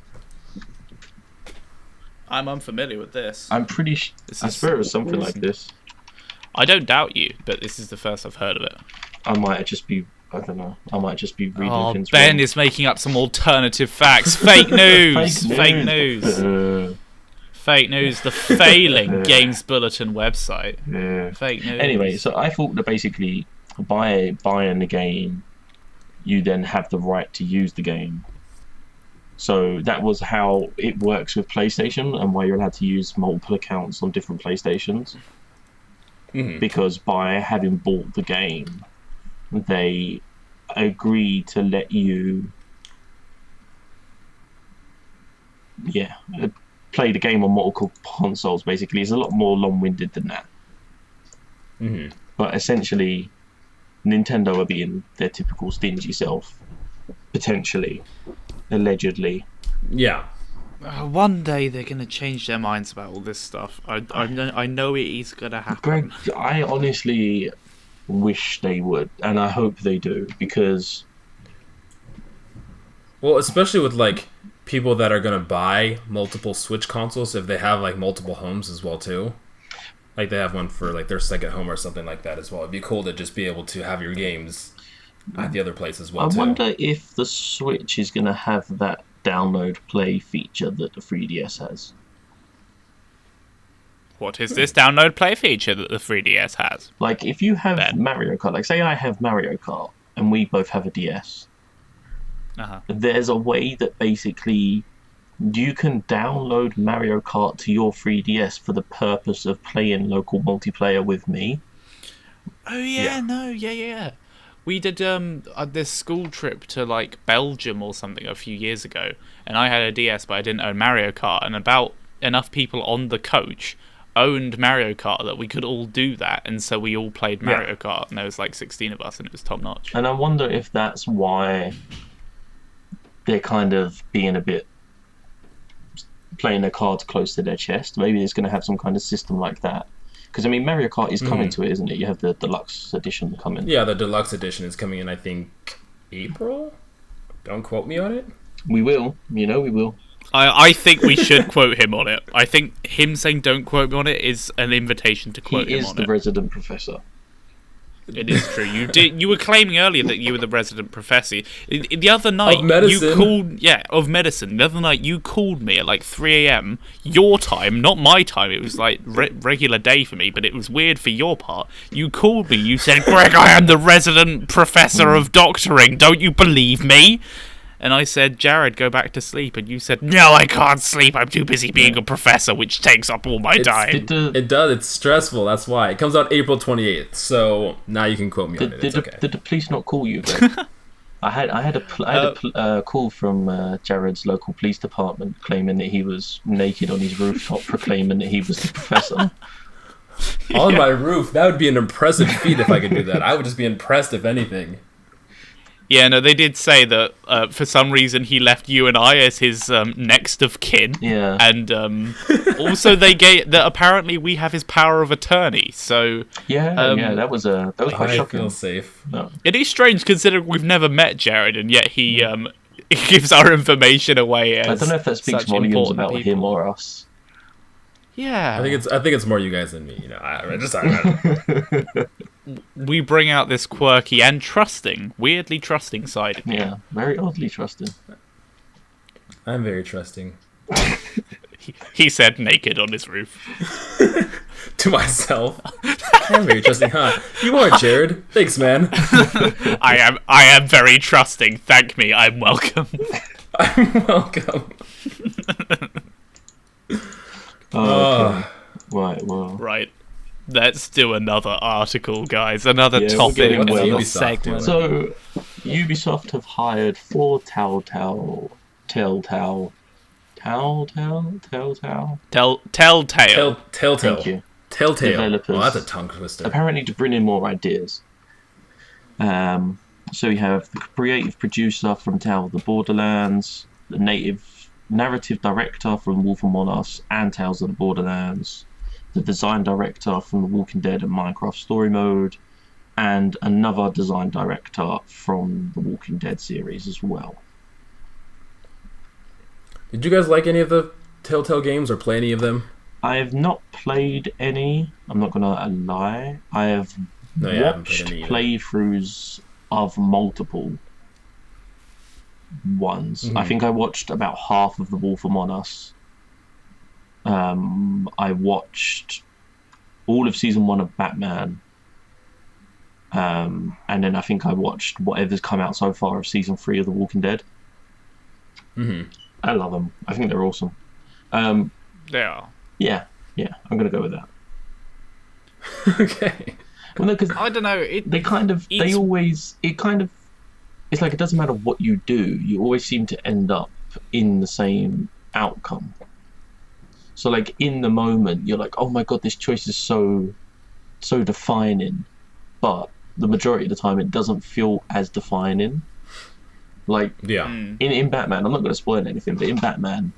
I'm unfamiliar with this. I'm pretty I swear it was something like this. I don't doubt you, but this is the first I've heard of it. I might just be reading things Ben wrong. is making up some alternative facts. Fake news! Fake news! Fake news, the failing Games Bulletin website. Fake news. Anyway, so I thought that basically by buying the game, you then have the right to use the game. So that was how it works with PlayStation, and why you're allowed to use multiple accounts on different PlayStations. Because by having bought the game, they agree to let you play the game on multiple consoles. Basically, it's a lot more long-winded than that. But essentially, Nintendo are being their typical stingy self, potentially, allegedly. Yeah. One day they're gonna change their minds about all this stuff. I know it is gonna happen. Greg, I honestly wish they would, and I hope they do, because... Well, especially with, like, people that are going to buy multiple Switch consoles if they have, like, multiple homes as well, too. Like, they have one for, like, their second home or something like that as well. It'd be cool to just be able to have your games at the other place as well, too. I wonder if the Switch is going to have that download play feature that the 3DS has. What is this download play feature that the 3DS has? Like, if you have Mario Kart, like, say I have Mario Kart, and we both have a DS... There's a way that basically you can download Mario Kart to your 3DS for the purpose of playing local multiplayer with me. Oh yeah. We did this school trip to like Belgium or something a few years ago, and I had a DS but I didn't own Mario Kart, and about enough people on the coach owned Mario Kart that we could all do that, and so we all played Mario Kart, and there was like 16 of us, and it was top notch. And I wonder if that's why they're kind of being a bit playing their cards close to their chest. Maybe it's going to have some kind of system like that. Because, I mean, Mario Kart is coming to it, isn't it? You have the deluxe edition coming. Yeah, the deluxe edition is coming in, I think, April? Don't quote me on it. We will. We will. I think we should quote him on it. I think him saying don't quote me on it is an invitation to quote him on it. He is the resident professor. It is true. You were claiming earlier that you were the resident professor. The other night, of medicine. You called of medicine. The other night, you called me at like 3 a.m. your time, not my time. It was like regular day for me, but it was weird for your part. You called me. You said, "Greg, I am the resident professor of doctoring. Don't you believe me?" And I said, "Jared, go back to sleep." And you said, "No, I can't sleep. I'm too busy being a professor, which takes up all my time." It does. It's stressful. That's why. It comes out April 28th. So now you can quote me on it. It's okay. Did the police not call you, Greg? I had a call from Jared's local police department claiming that he was naked on his rooftop, proclaiming that he was the professor. On my roof? That would be an impressive feat if I could do that. I would just be impressed, if anything. Yeah, no, they did say that for some reason he left you and I as his next of kin. Yeah. And also they gave that apparently we have his power of attorney. So that was quite shocking. I feel safe. No. It is strange considering we've never met Jared, and yet he gives our information away. As I don't know if that speaks volumes about people. him or us. Yeah, I think it's more you guys than me. You know, I we bring out this quirky and weirdly trusting side. Yeah, very oddly trusting. I'm very trusting. He said naked on his roof. To myself. I'm very trusting, huh? You are, Jared. Thanks, man. I am very trusting. Thank me. I'm welcome. I'm welcome. Okay. Right, well. Right. Let's do another article, guys. Another topic, another segment. So, Ubisoft have hired 4 Telltale. Telltale. Thank you. Telltale Developers. Oh, that's a tongue twister. Apparently to bring in more ideas. So you have the creative producer from Tale of the Borderlands, the narrative director from Wolf Among Us and Tales of the Borderlands, the design director from The Walking Dead and Minecraft Story Mode, and another design director from the Walking Dead series as well. Did you guys like any of the Telltale games or play any of them? I have not played any. I'm not gonna lie. I have watched playthroughs of multiple ones. Mm-hmm. I think I watched about half of The Wolf Among Us. I watched all of season 1 of Batman. And then I think I watched whatever's come out so far of season 3 of The Walking Dead. Mm-hmm. I love them. I think they're awesome. They are. Yeah, I'm gonna go with that. Okay. Well, no, because I don't know. It's like it doesn't matter what you do, you always seem to end up in the same outcome. So, like, in the moment, you're like, oh my god, this choice is so so defining, but the majority of the time it doesn't feel as defining. Like in Batman, I'm not going to spoil anything, but in Batman,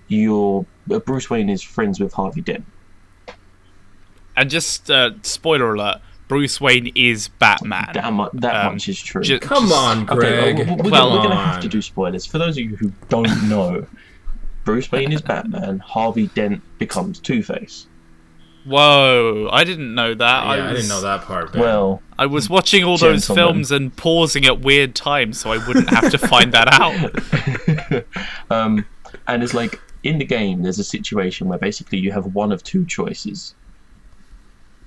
Bruce Wayne is friends with Harvey Dent. And just spoiler alert: Bruce Wayne is Batman. That much is true. Come on, Greg. Okay, we're going to have to do spoilers. For those of you who don't know, Bruce Wayne is Batman. Harvey Dent becomes Two-Face. Whoa, I didn't know that. Yeah, I didn't know that part. Ben. Well, I was watching all those films and pausing at weird times so I wouldn't have to find that out. And it's like, in the game, there's a situation where basically you have one of two choices.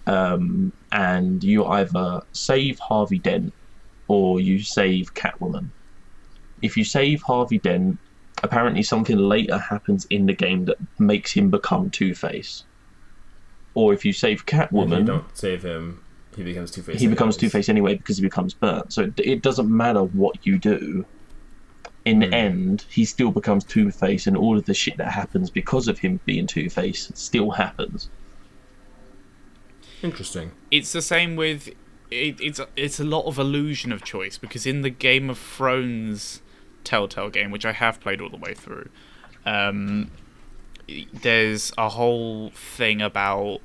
And you either save Harvey Dent or you save Catwoman. If you save Harvey Dent, apparently something later happens in the game that makes him become Two-Face. Or if you save Catwoman... If you don't save him, he becomes Two-Face. He becomes Two-Face anyway because he becomes burnt. So it doesn't matter what you do. In the end, he still becomes Two-Face, and all of the shit that happens because of him being Two-Face still happens. Interesting. It's the same with... It's a lot of illusion of choice, because in the Game of Thrones Telltale game, which I have played all the way through... there's a whole thing about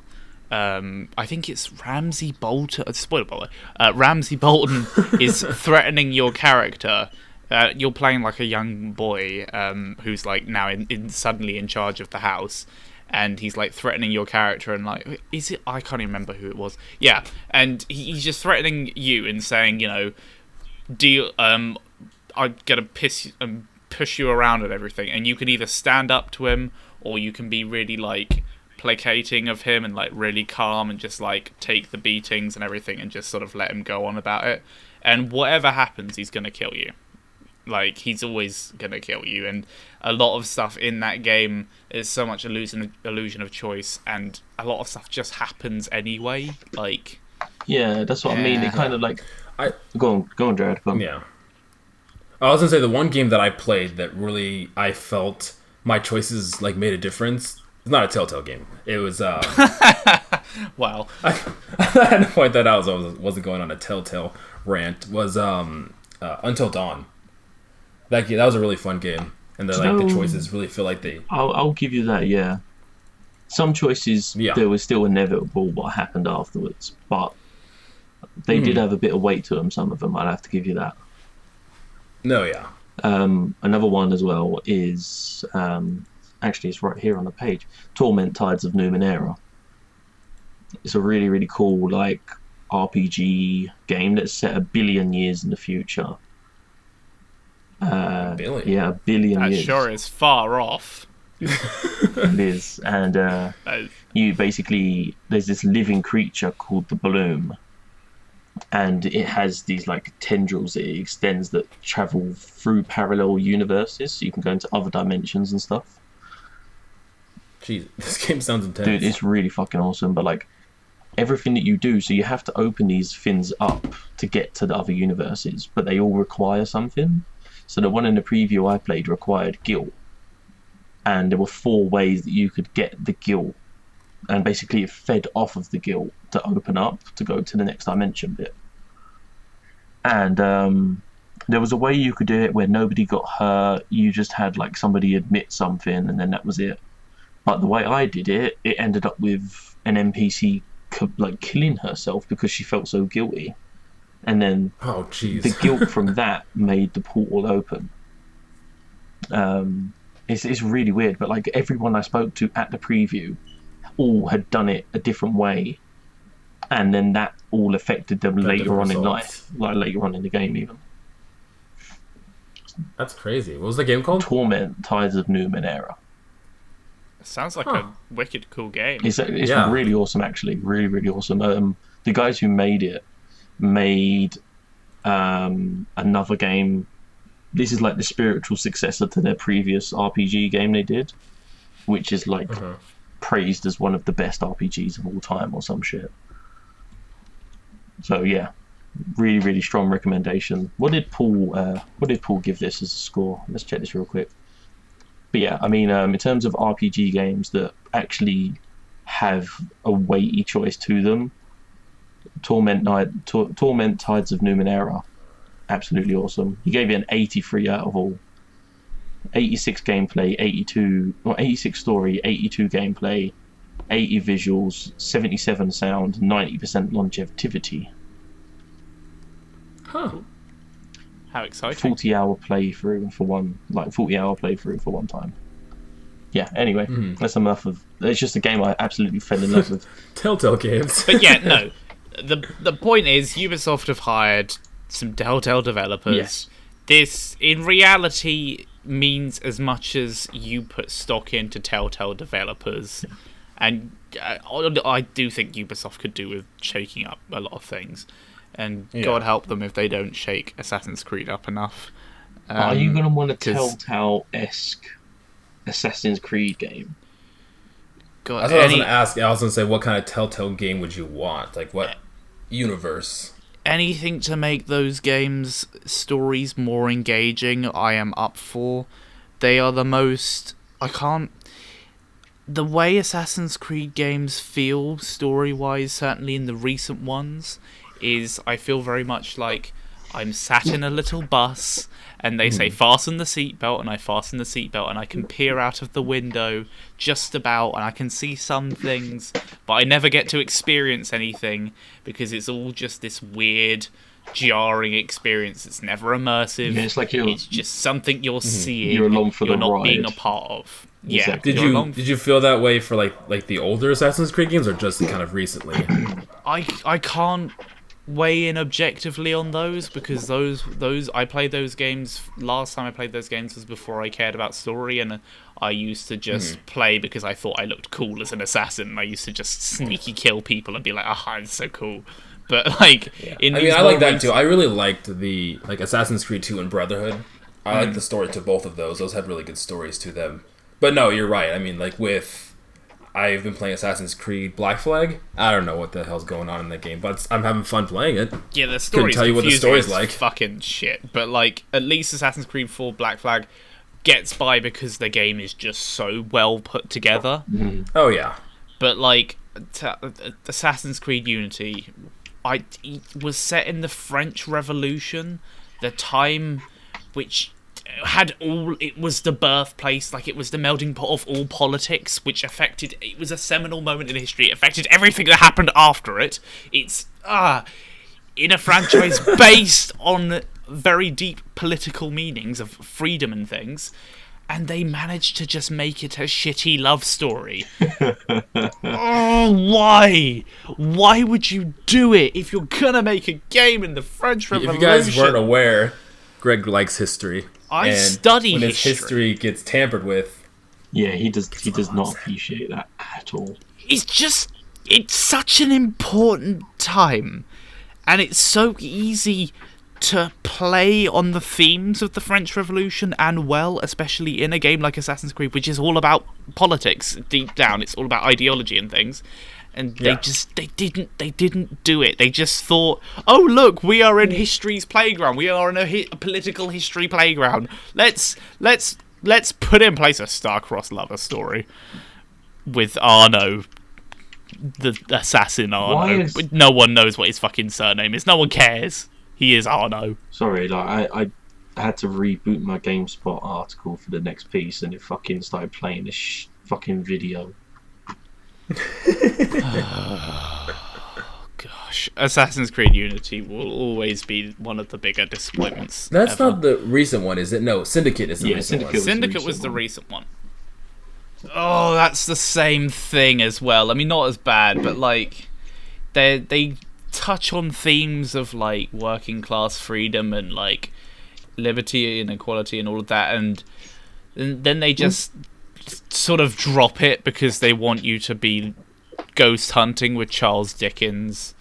I think it's Ramsay Bolton. Spoiler by the way. Ramsay Bolton is threatening your character. You're playing like a young boy who's like now suddenly in charge of the house, and he's like threatening your character, and like, is it? I can't even remember who it was. Yeah, and he's just threatening you and saying, you know, I'm gonna push you around and everything, and you can either stand up to him, or you can be really like placating of him and like really calm and just like take the beatings and everything and just sort of let him go on about it. And whatever happens, he's gonna kill you. Like, he's always gonna kill you. And a lot of stuff in that game is so much illusion of choice, and a lot of stuff just happens anyway. Like, yeah, that's what I mean. It kind of like go on, Jared. Go on. Yeah, I was gonna say the one game that I played that really I felt my choices like made a difference. It's not a Telltale game. It was wow. I had to point that out, so I wasn't going on a Telltale rant. Was Until Dawn. That was a really fun game, and the choices really feel like they. I'll give you that. Yeah, some choices there was still inevitable what happened afterwards, but they did have a bit of weight to them. Some of them, I'd have to give you that. No, yeah. Another one as well is actually it's right here on the page. Torment Tides of Numenera. It's a really, really cool like RPG game that's set 1 billion years in the future. 1 billion? Yeah, 1 billion that years. That sure is far off. It is. And you basically, there's this living creature called the Bloom, and it has these like tendrils that it extends that travel through parallel universes, so you can go into other dimensions and stuff. Jeez, this game sounds intense. Dude, it's really fucking awesome, but like everything that you do, so you have to open these things up to get to the other universes, but they all require something. So the one in the preview I played required guilt, and there were 4 ways that you could get the guilt, and basically it fed off of the guilt to open up to go to the next dimension bit. And there was a way you could do it where nobody got hurt, you just had like somebody admit something and then that was it. But the way I did it, it ended up with an NPC like killing herself because she felt so guilty. And then the guilt from that made the portal open. It's really weird, but like everyone I spoke to at the preview all had done it a different way, and then that all affected them later on in life, like later on in the game even. That's crazy. What was the game called? Torment Tides of Numenera. Sounds like a wicked cool game. It's really awesome, actually. Really, really awesome. The guys who made it made another game. This is like the spiritual successor to their previous RPG game they did, which is like praised as one of the best RPGs of all time or some shit. So yeah, really, really strong recommendation. What did Paul give this as a score? Let's check this real quick. But yeah, I mean, in terms of RPG games that actually have a weighty choice to them, Torment Tides of Numenera. Absolutely awesome. He gave it an 83 out of all. 86 gameplay, 86 story, 82 gameplay, 80 visuals, 77 sound, 90% longevity. Huh. How exciting. 40-hour playthrough for one time. Yeah, anyway, that's enough of... It's just a game I absolutely fell in love with. Telltale games. But yeah, no. The point is, Ubisoft have hired some Telltale developers. Yes. This, in reality, means as much as you put stock into Telltale developers. And I do think Ubisoft could do with shaking up a lot of things. And God help them if they don't shake Assassin's Creed up enough. Are you going to want a Telltale-esque Assassin's Creed game? God, that's what I was going to ask. I was going to say, what kind of Telltale game would you want? Like, what universe? Anything to make those games' stories more engaging, I am up for. They are the most... The way Assassin's Creed games feel, story-wise, certainly in the recent ones, is I feel very much like I'm sat in a little bus, and they say, fasten the seatbelt, and I fasten the seatbelt, and I can peer out of the window just about, and I can see some things, but I never get to experience anything, because it's all just this weird, jarring experience. It's never immersive. Yeah, it's just something you're seeing, you're along for you're the not ride. being a part of. Exactly. Yeah. Did you feel that way for like the older Assassin's Creed games, or just kind of recently? I can't weigh in objectively on those, because those I played those games last time I played those games was before I cared about story, and I used to just play because I thought I looked cool as an assassin. I used to just sneaky kill people and be like, it's so cool. But like, I like that too. I really liked the Assassin's Creed 2 and Brotherhood. I liked the story to both of those. Those had really good stories to them. But no, you're right. I mean, I've been playing Assassin's Creed Black Flag. I don't know what the hell's going on in that game, but I'm having fun playing it. Yeah, the story's tell you what the story's like. Fucking shit. But like, at least Assassin's Creed 4 Black Flag gets by because the game is just so well put together. Oh yeah. But like, Assassin's Creed Unity, it was set in the French Revolution, the time which it was the birthplace, like it was the melting pot of all politics, which it was a seminal moment in history. It affected everything that happened after it. It's in a franchise based on very deep political meanings of freedom and things, and they managed to just make it a shitty love story. Why? Why would you do it if you're gonna make a game in the French Revolution? If you guys weren't aware, Greg likes history. I study when history. His history gets tampered with. Yeah, he does not appreciate that at all. It's such an important time, and it's so easy to play on the themes of the French Revolution, and especially in a game like Assassin's Creed, which is all about politics deep down. It's all about ideology and things. And they didn't do it. They just thought, oh look, we are in history's playground. We are in a political history playground. Let's put in place a star-crossed lover story with Arno, the assassin Arno. No one knows what his fucking surname is. No one cares. He is Arno. Sorry, I had to reboot my GameSpot article for the next piece, and it fucking started playing this fucking video. Gosh, Assassin's Creed Unity will always be one of the bigger disappointments. That's ever. not the recent one, is it? No, Syndicate is the recent one. Syndicate was the recent one. Oh, that's the same thing as well. I mean, not as bad, but like they touch on themes of like working class freedom and like liberty and equality and all of that, and then they just sort of drop it because they want you to be ghost hunting with Charles Dickens.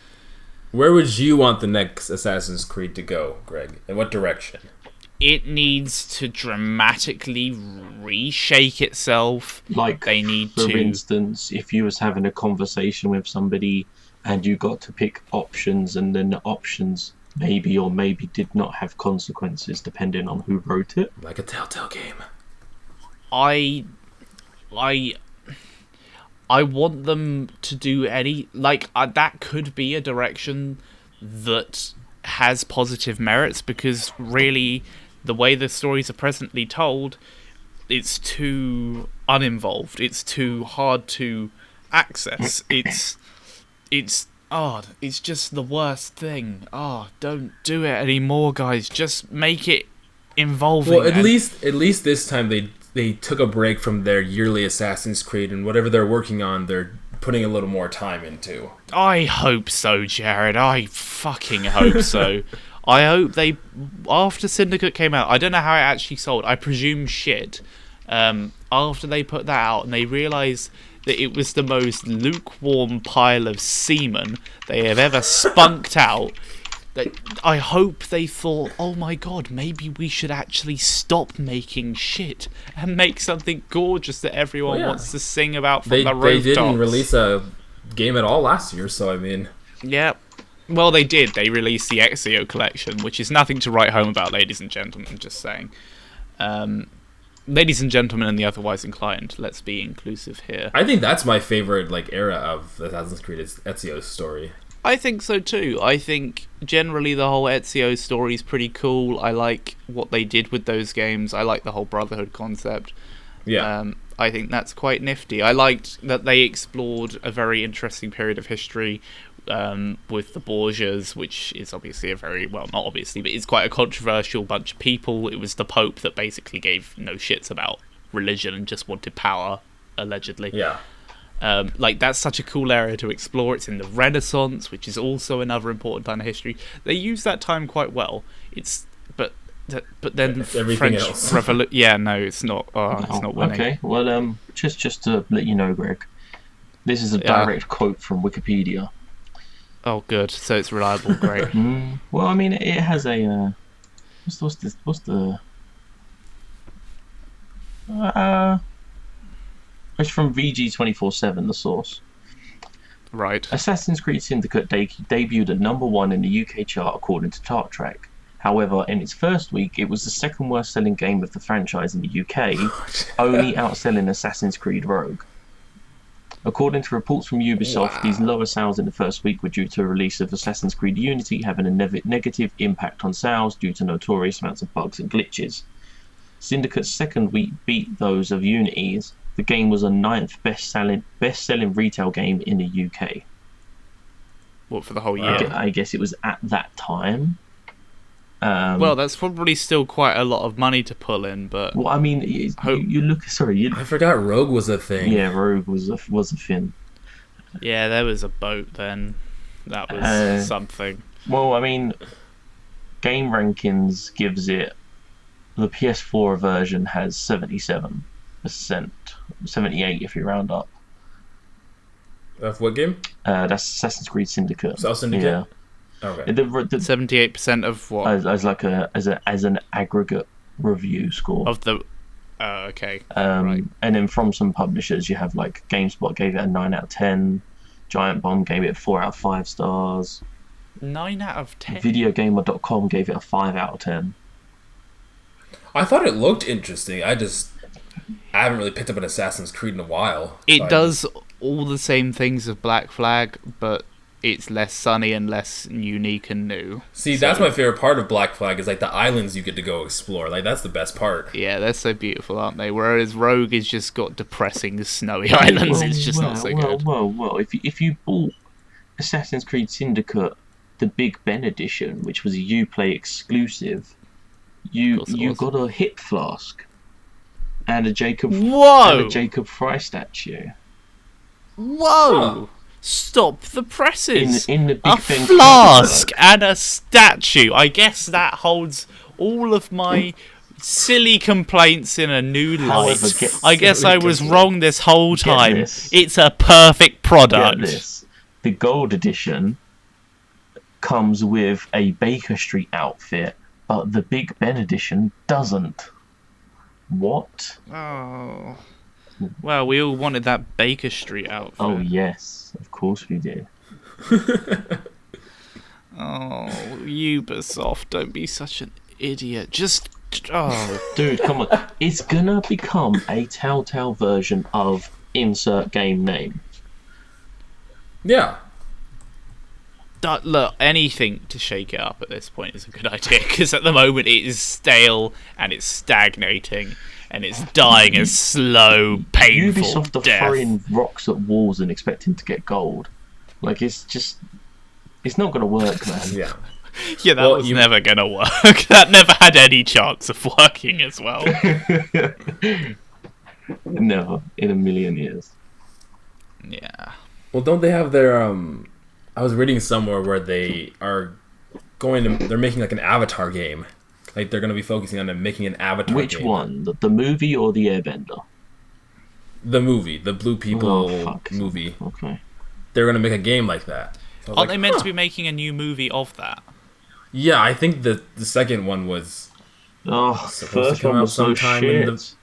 Where would you want the next Assassin's Creed to go, Greg? In what direction? It needs to dramatically reshake itself. Like, they need for instance, if you was having a conversation with somebody and you got to pick options, and then the options maybe or maybe did not have consequences depending on who wrote it. Like a Telltale game. I want them to do that could be a direction that has positive merits, because really the way the stories are presently told, it's too uninvolved, it's too hard to access, it's just the worst thing. Don't do it anymore, guys. Just make it involving. Well, at least this time they took a break from their yearly Assassin's Creed, and whatever they're working on, they're putting a little more time into. I hope so, Jared. I fucking hope so. I hope after Syndicate came out, I don't know how it actually sold. I presume shit. After they put that out and they realised that it was the most lukewarm pile of semen they have ever spunked out, that I hope they thought, oh my god, maybe we should actually stop making shit and make something gorgeous that everyone wants to sing about from the rooftops. They didn't release a game at all last year, so I mean... Yeah. Well, they did. They released the Ezio collection, which is nothing to write home about, ladies and gentlemen, I'm just saying. Ladies and gentlemen and the otherwise inclined, let's be inclusive here. I think that's my favorite era of Assassin's Creed, is Ezio's story. I think so too. I think generally the whole Ezio story is pretty cool. I like what they did with those games. I like the whole Brotherhood concept. Yeah. I think that's quite nifty. I liked that they explored a very interesting period of history with the Borgias, which is obviously not obviously, but it's quite a controversial bunch of people. It was the Pope that basically gave no shits about religion and just wanted power, allegedly. Yeah. That's such a cool area to explore. It's in the Renaissance, which is also another important time of history. They use that time quite well. But then it's everything French else. Revolution. Yeah, no, it's not. It's not winning. Okay, well, just to let you know, Greg, this is a direct quote from Wikipedia. Oh, good. So it's reliable. Great. Well, I mean, it has a. What's the? It's from VG247, the source. Right. Assassin's Creed Syndicate debuted at #1 in the UK chart according to Chart Track. However, in its first week, it was the second worst selling game of the franchise in the UK, only outselling Assassin's Creed Rogue. According to reports from Ubisoft, these lower sales in the first week were due to the release of Assassin's Creed Unity having a negative impact on sales due to notorious amounts of bugs and glitches. Syndicate's second week beat those of Unity's. The game was a 9th best-selling retail game in the UK. What, for the whole year? I guess it was at that time. Well, that's probably still quite a lot of money to pull in, but... Well, I mean, you look... Sorry, I forgot Rogue was a thing. Yeah, Rogue was a thing. Yeah, there was a boat then. That was something. Well, I mean, Game Rankings gives it... The PS4 version has 77%. 78 if you round up. Of what game? That's Assassin's Creed Syndicate. South Syndicate? Yeah. Okay. 78% of what? As an aggregate review score. Of the... okay. Right. And then from some publishers, you have like GameSpot gave it a 9 out of 10. Giant Bomb gave it a 4 out of 5 stars. 9 out of 10? Videogamer.com gave it a 5 out of 10. I thought it looked interesting. I haven't really picked up an Assassin's Creed in a while. It does all the same things as Black Flag, but it's less sunny and less unique and new. See, that's my favorite part of Black Flag, is like the islands you get to go explore. Like, that's the best part. Yeah, they're so beautiful, aren't they? Whereas Rogue has just got depressing snowy islands. It's just not so good. Well, if you bought Assassin's Creed Syndicate, the Big Ben edition, which was a Uplay exclusive, you got a hip flask and a Jacob Fry statue. Whoa! Huh. Stop the presses! In the Big a Ben flask and a statue. I guess that holds all of my silly complaints in a new light. I guess I was wrong this whole time. It's a perfect product. Get this. The gold edition comes with a Baker Street outfit, but the Big Ben edition doesn't. What? Oh. Well, we all wanted that Baker Street outfit. Oh, yes. Of course we did. Oh, Ubisoft, don't be such an idiot. Just... Oh. Dude, come on. It's gonna become a Telltale version of insert game name. Yeah. Look, anything to shake it up at this point is a good idea, because at the moment it is stale and it's stagnating and it's dying a slow, painful Ubisoft are death. throwing rocks at walls and expecting to get gold. Like, it's not going to work, man. Yeah. Yeah, that was never going to work. That never had any chance of working as well. Never in a million years. Yeah. Well, don't they have their I was reading somewhere where they are they're making like an Avatar game. Like they're going to be focusing on making an Avatar game. Which one? The movie or the Airbender? The movie, the Blue People movie. Okay. They're going to make a game like that. So Aren't they meant to be making a new movie of that? Yeah, I think the second one was first one was so shit.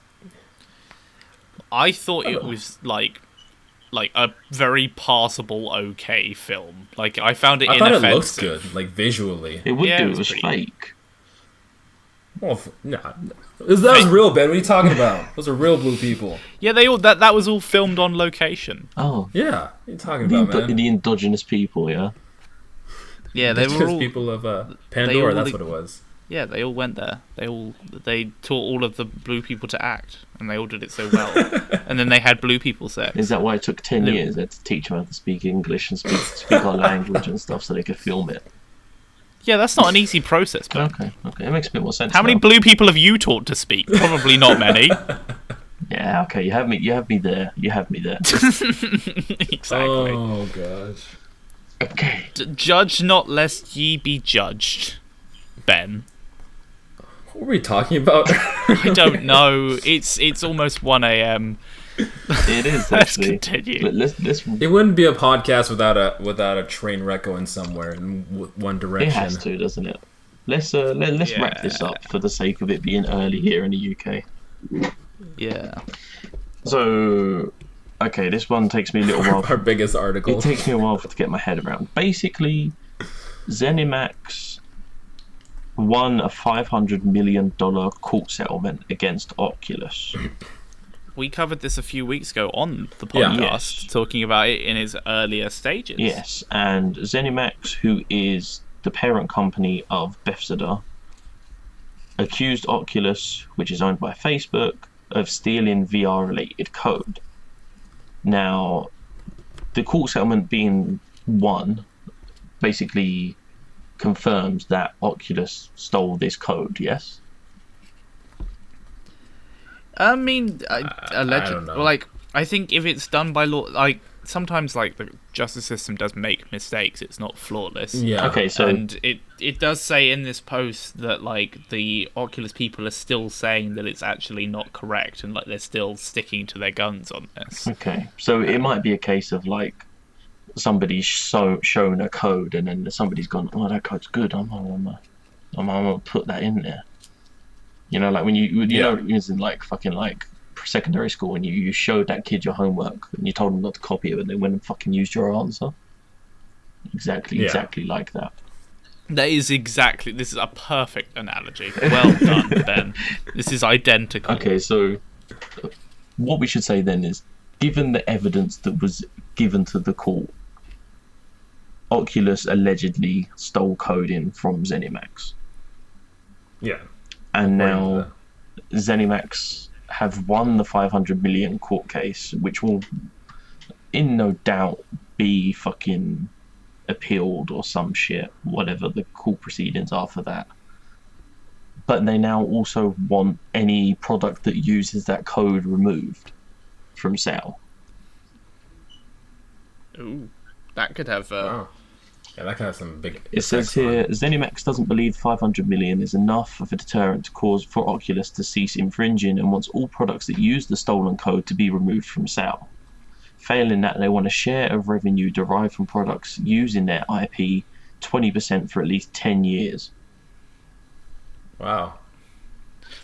I thought it was like a very passable, okay film. Like, I found it inoffensive. It looked good, like visually. It would do. It was fake. Well, nah. That was real, Ben. What are you talking about? Those are real blue people. Yeah, that was all filmed on location. Oh. Yeah. What are you talking about, man? The indigenous people, yeah? Yeah, they were all... people of Pandora, that's what it was. Yeah, they all went there. They taught all of the blue people to act, and they all did it so well. And then they had blue people sex. Is that why it took 10 years to teach them how to speak English and speak our language and stuff so they could film it? Yeah, that's not an easy process. But Okay, it makes a bit more sense. How many blue people have you taught to speak? Probably not many. Yeah, okay, you have me there. Exactly. Oh, gosh. Okay. Judge not lest ye be judged, Ben. What were we talking about? I don't know. It's almost 1 a.m. It is, Let's actually. continue. Let's... It wouldn't be a podcast without a train wreck going somewhere in one direction. It has to, doesn't it? Let's wrap this up for the sake of it being early here in the UK. Yeah. So, okay, this one takes me a little while. Our biggest article. It takes me a while to get my head around. Basically, ZeniMax won a $500 million court settlement against Oculus. We covered this a few weeks ago on the podcast, talking about it in its earlier stages. Yes, and ZeniMax, who is the parent company of Bethesda, accused Oculus, which is owned by Facebook, of stealing VR-related code. Now, the court settlement being won basically confirms that Oculus stole this code, yes? I mean, allegedly, don't know. like, I think if it's done by law, like, sometimes, like, the justice system does make mistakes. It's not flawless. Yeah. Okay, so... And it does say in this post that, like, the Oculus people are still saying that it's actually not correct, and, like, they're still sticking to their guns on this. Okay, so it might be a case of, like, somebody's shown a code, and then somebody's gone, oh, that code's good, I'm gonna put that in there. You know, like when you know, it was in like fucking like secondary school when you showed that kid your homework and you told them not to copy it, but they went and fucking used your answer. Exactly like that. This is a perfect analogy. Well done, Ben. This is identical. Okay, so what we should say then is, given the evidence that was given to the court, Oculus allegedly stole coding from ZeniMax. Yeah. And now ZeniMax have won the $500 million court case, which will, in no doubt, be fucking appealed or some shit, whatever the court proceedings are for that. But they now also want any product that uses that code removed from sale. Ooh, that could have... Wow. Yeah, that can have some big... It says here, ZeniMax doesn't believe $500 million is enough of a deterrent to cause for Oculus to cease infringing and wants all products that use the stolen code to be removed from sale. Failing that, they want a share of revenue derived from products using their IP, 20% for at least 10 years. Wow.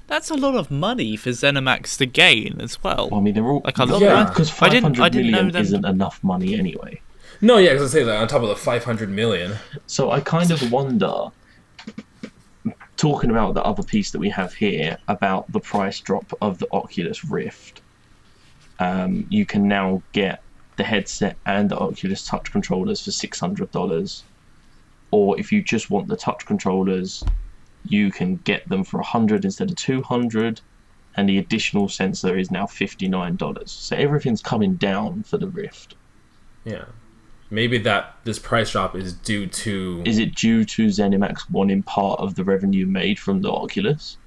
That's a lot of money for ZeniMax to gain as well. Well, I mean, they're all... Like, I love that. Because $500 million isn't enough money anyway. No, yeah, because I say that on top of the $500 million. So I kind of wonder, talking about the other piece that we have here, about the price drop of the Oculus Rift. you can now get the headset and the Oculus touch controllers for $600. Or if you just want the touch controllers, you can get them for $100 instead of $200, and the additional sensor is now $59. So everything's coming down for the Rift. Yeah. Maybe this price drop is due to... Is it due to ZeniMax wanting part of the revenue made from the Oculus?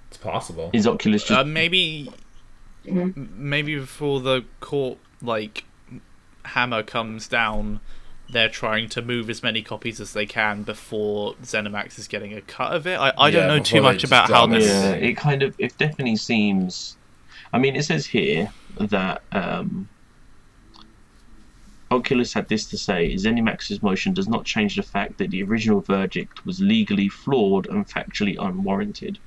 It's possible. Is Oculus just... maybe before the court, hammer comes down, they're trying to move as many copies as they can before ZeniMax is getting a cut of it. I don't know too much about how this... Yeah, it definitely seems... I mean, it says here that Oculus had this to say: ZeniMax's motion does not change the fact that the original verdict was legally flawed and factually unwarranted.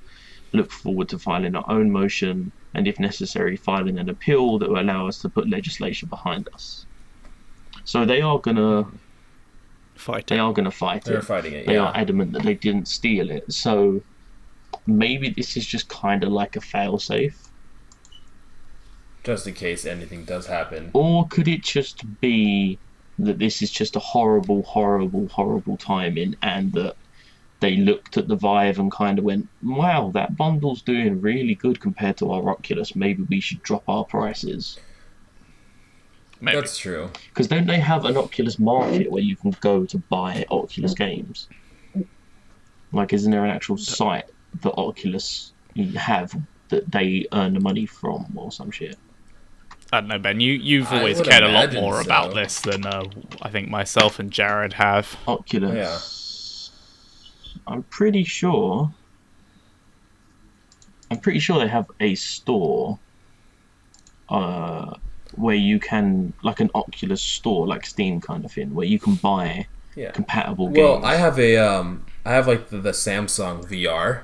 Look forward to filing our own motion, and if necessary, filing an appeal that will allow us to put legislation behind us. So they are gonna fight it. They are gonna fight They're it. fighting it. They are adamant that they didn't steal it. So maybe this is just kind of like a failsafe. Just in case anything does happen. Or could it just be that this is just a horrible, horrible, horrible timing, and that they looked at the Vive and kind of went, wow, that bundle's doing really good compared to our Oculus. Maybe we should drop our prices. Maybe. That's true. Because don't they have an Oculus Market where you can go to buy Oculus games? Isn't there an actual site that Oculus have that they earn the money from or some shit? I don't know, Ben. You've always cared a lot more about this than I think myself and Jared have. Oculus. Yeah. I'm pretty sure they have a store where you can, like an Oculus store, like Steam kind of thing, where you can buy compatible games. Well, I have the Samsung VR,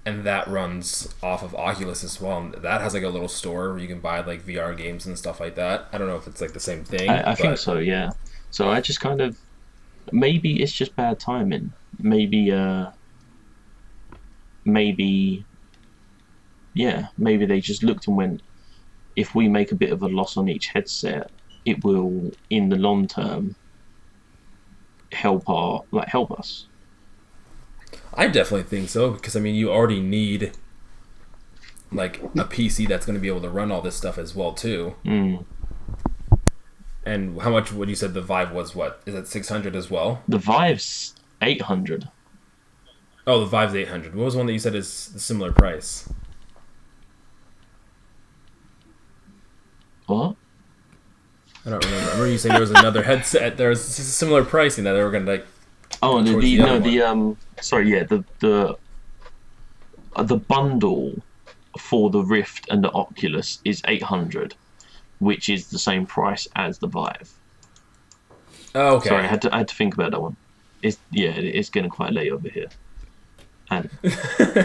and that runs off of Oculus as well. And that has a little store where you can buy VR games and stuff like that. I don't know if it's the same thing. I think so, yeah. So I just kind of, maybe it's just bad timing. Maybe they just looked and went, if we make a bit of a loss on each headset, it will, in the long term, help us. I definitely think so, because you already need a PC that's going to be able to run all this stuff as well too. Mm. And how much would you said the Vive was? What is it? 600 as well? The Vive's 800. Oh, the Vive's 800. What was the one that you said is a similar price? What? I don't remember. I remember you saying there was another headset. There was similar pricing that they were going to the bundle for the Rift and the Oculus is 800, which is the same price as the Vive. Oh, okay. Sorry, I had to think about that one. It's getting quite late over here, and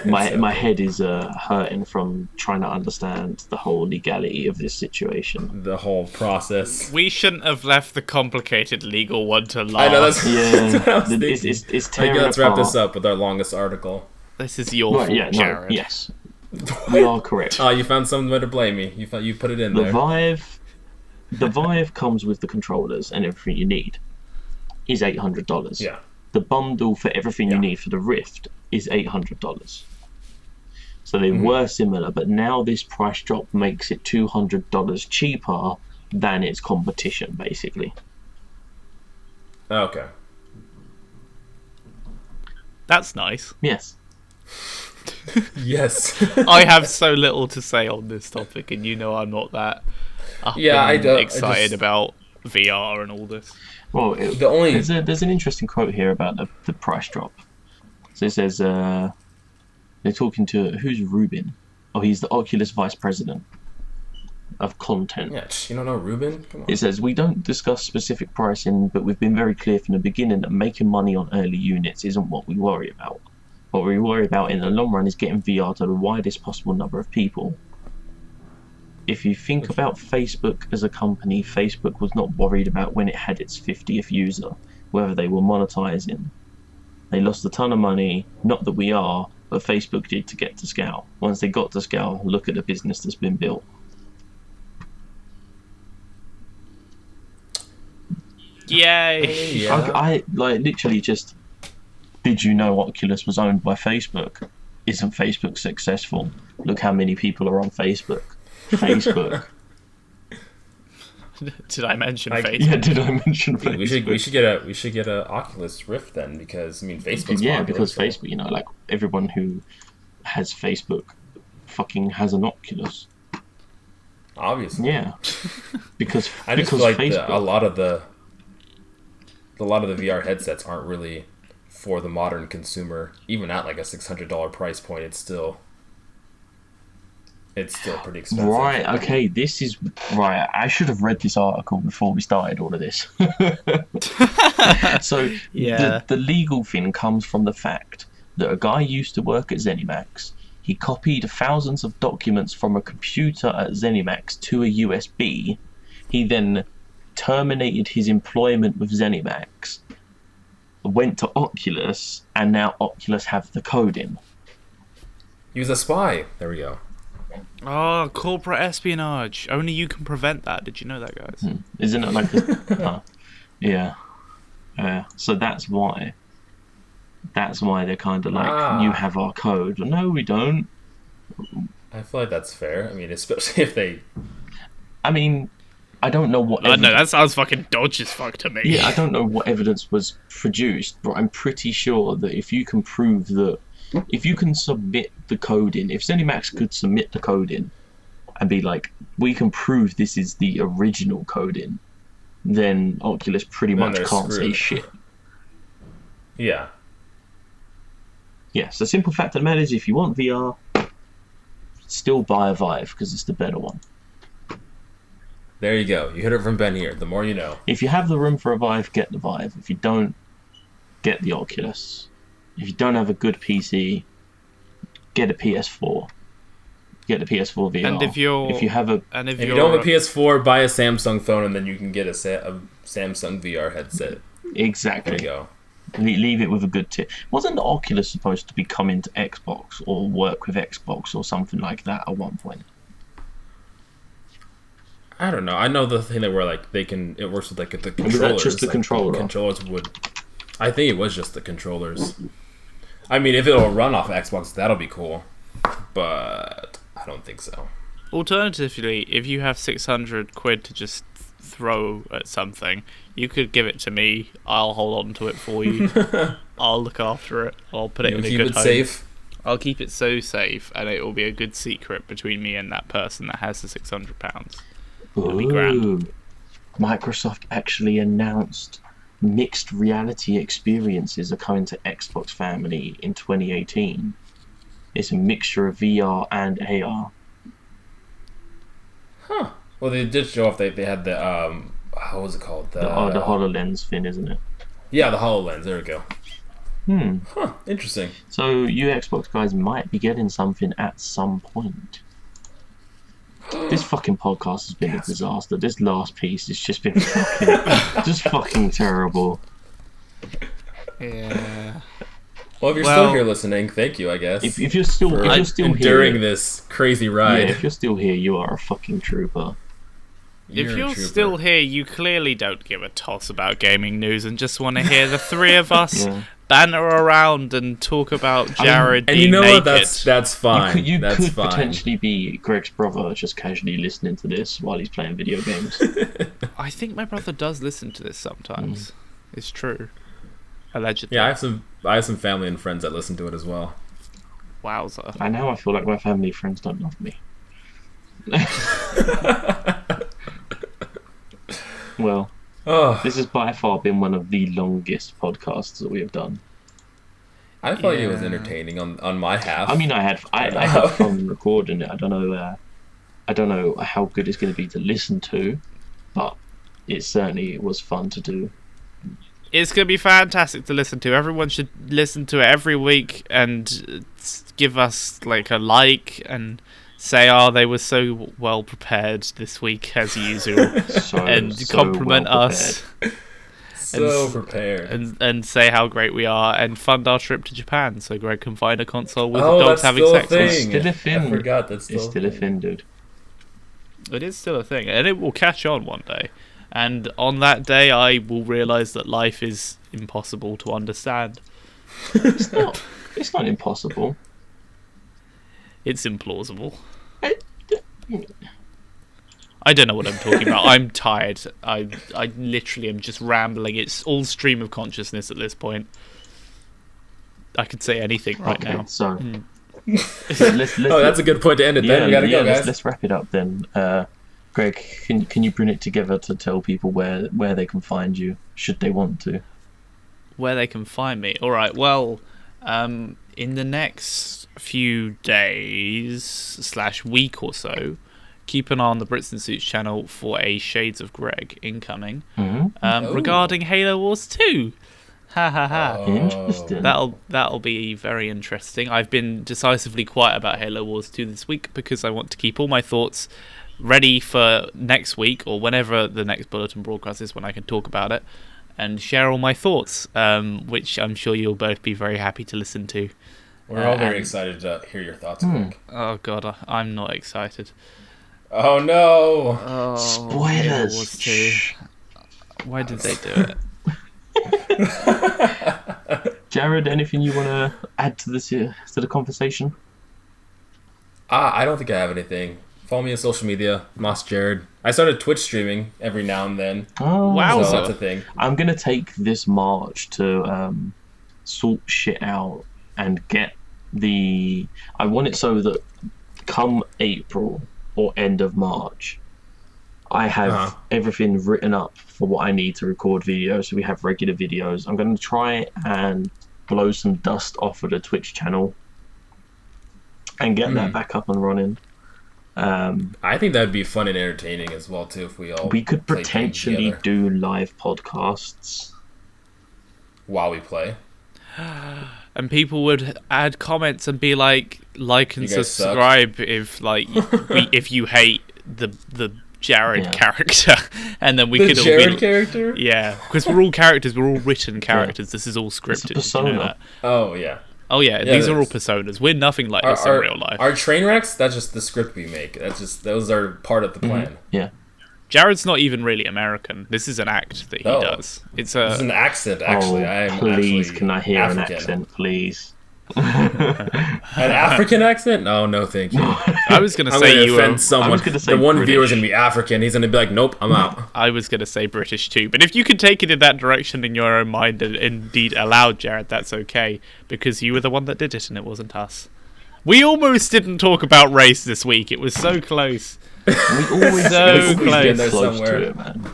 my head is hurting from trying to understand the whole legality of this situation. The whole process. We shouldn't have left the complicated legal one to last. I know that's what I was thinking. It's tearing let's apart. wrap this up with our longest article. This is your fault, Jared. Yes, we are correct. Oh, you found somewhere to blame me. You put it in there. The Vive comes with the controllers and everything you need. Is $800. Yeah. The bundle for everything you need for the Rift is $800. So they were similar, but now this price drop makes it $200 cheaper than its competition, basically. Okay. That's nice. Yes. Yes. I have so little to say on this topic, and I'm not that excited about VR and all this. Well, there's an interesting quote here about the price drop. So it says they're talking to, who's Rubin? Oh, he's the Oculus vice president of content. Yeah, you don't know Rubin? Come on. It says, we don't discuss specific pricing, but we've been very clear from the beginning that making money on early units isn't what we worry about. What we worry about in the long run is getting VR to the widest possible number of people. If you think about Facebook as a company, Facebook was not worried about when it had its 50th user, whether they were monetizing. They lost a ton of money, not that we are, but Facebook did to get to scale. Once they got to scale, look at the business that's been built. Yay! Yeah. I like literally just. Did you know Oculus was owned by Facebook? Isn't Facebook successful? Look how many people are on Facebook. Facebook. Did I mention Like, Facebook? Yeah, did I mention Facebook? We should get a Oculus Rift then, because I mean Facebook's Yeah, popular, because so- Facebook, like everyone who has Facebook fucking has an Oculus. obviously. Yeah. Because I just because feel like Facebook. a lot of the VR headsets aren't really for the modern consumer. Even at like a $600 price point, it's still pretty expensive. Right, okay, this is right. I should have read this article before we started all of this. So Yeah. the legal thing comes from the fact that a guy used to work at ZeniMax. He copied thousands of documents from a computer at ZeniMax to a USB. He then terminated his employment with ZeniMax, went to Oculus, and now Oculus have the coding. He was a spy. There we go. Oh, corporate espionage. Only you can prevent that. Did you know that, guys? Isn't it like a... yeah. So that's why. That's why they're kind of like, you have our code. No, we don't. I feel like that's fair. I mean, especially if they... I mean, I don't know what... I know, that sounds fucking dodgy as fuck to me. Yeah, I don't know what evidence was produced, but I'm pretty sure that if you can prove that... If you can submit the coding... If ZeniMax could submit the coding and be like, we can prove this is the original coding, then Oculus pretty Then much they're can't say screwed. shit. Yeah. Yes, the simple fact of the matter is, if you want VR, still buy a Vive, because it's the better one. There you go. You hit it from Ben here. The more you know. If you have the room for a Vive, get the Vive. If you don't, get the Oculus. If you don't have a good PC, get a PS4. Get the PS4 VR. And if you're... If you have a... And if If you you're... don't have a PS4, buy a Samsung phone, and then you can get a Samsung VR headset. Exactly. There you go. Leave it with a good tip. Wasn't the Oculus supposed to be coming to Xbox or work with Xbox or something like that at one point? I don't know. I know the thing that where like they can. It works with like the controllers. Was that just the like, controller? Controllers would. I think it was just the controllers. I mean, if it'll run off Xbox, that'll be cool. But I don't think so. Alternatively, if you have 600 quid to just throw at something, you could give it to me. I'll hold on to it for you. I'll look after it. I'll put it in a Keep good it home. safe. I'll keep it so safe, and it will be a good secret between me and that person that has the £600. It'll be grand. Ooh. Microsoft actually announced mixed reality experiences are coming to Xbox family in 2018. It's a mixture of VR and AR. Huh. Well, they did show off. They had the how was it called? The HoloLens thing, isn't it? Yeah, the HoloLens. There we go. Huh. Interesting. So you Xbox guys might be getting something at some point. This fucking podcast has been a disaster. This last piece has just been just fucking terrible. Yeah. Well, if you're Well- still here listening, thank you. I guess If you're still for if you're still enduring here, this crazy yeah, ride. if you're still here, you are a fucking trooper. If a you're trooper. still here, you clearly don't give a toss about gaming news and just want to hear the three of us Yeah. banter around and talk about Jared and being you know naked. what? That's fine. You that's could fine. potentially be Greg's brother, just casually listening to this while he's playing video games. I think my brother does listen to this sometimes. It's true. Allegedly. Yeah, I have some family and friends that listen to it as well. Wowza. And now I feel like my family friends don't love me. Well, Oh, this has by far been one of the longest podcasts that we have done. I felt like it was Yeah. entertaining on my half. I mean, I had fun recording it. I don't know how good it's going to be to listen to, but it certainly was fun to do. It's going to be fantastic to listen to. Everyone should listen to it every week and give us like a like and say, oh, they were so well prepared this week as usual. And compliment well us so prepared. and say how great we are and fund our trip to Japan so Greg can find a console with Oh, dogs that's having still a sex on it. thing. Still a thing. I forgot that's It's still a thing, dude. It is still a thing, and it will catch on one day. And on that day, I will realise that life is impossible to understand. It's not. It's not impossible. It's implausible. It- I don't know what I'm talking about. I'm tired. I literally am just rambling. It's all stream of consciousness at this point. I could say anything right now. So let's that's a good point to end it. Then we gotta go, guys. Let's wrap it up then. Greg, can you bring it together to tell people where they can find you, should they want to? Where they can find me. All right. Well, in the next few days / week or so, keep an eye on the Brits and Suits channel for a Shades of Greg incoming regarding Halo Wars 2. Ha ha ha. Interesting. That'll be very interesting. I've been decisively quiet about Halo Wars 2 this week because I want to keep all my thoughts ready for next week or whenever the next Bulletin Broadcast is, when I can talk about it and share all my thoughts, which I'm sure you'll both be very happy to listen to. We're all very excited to hear your thoughts, Greg. Oh god, I'm not excited. Oh no! Oh, Spoilers. Halo Wars 2. Why did they do it? Jared, anything you want to add to this to the conversation? I don't think I have anything. Follow me on social media, Moss Jared. I started Twitch streaming every now and then. Oh, wow. So that's a thing. I'm going to take this March to sort shit out and get I want it so that come April or end of March, I have everything written up for what I need to record videos, so we have regular videos. I'm going to try and blow some dust off of the Twitch channel and get that back up and running. I think that'd be fun and entertaining as well too if we could potentially do live podcasts while we play, and people would add comments and be like and subscribe if if you hate the Jared character, and then we could Jared all character, because we're all characters, we're all written characters. This is all scripted. It's a persona. You know that? Oh yeah, these are all personas. We're nothing like this in real life. Our train wrecks, that's just the script we make. Those are part of the plan. Yeah. Jared's not even really American. This is an act that he does. It's an accent, actually. Please, can I hear African. An accent, please? An African accent? No, thank you. I was going to say you offend someone. I was gonna say the one British. viewer's going to be African. He's going to be like, nope, I'm out. I was going to say British too. But if you could take it in that direction in your own mind and indeed allow Jared, that's okay. Because you were the one that did it and it wasn't us. We almost didn't talk about race this week. It was so close. We always so close to it, man.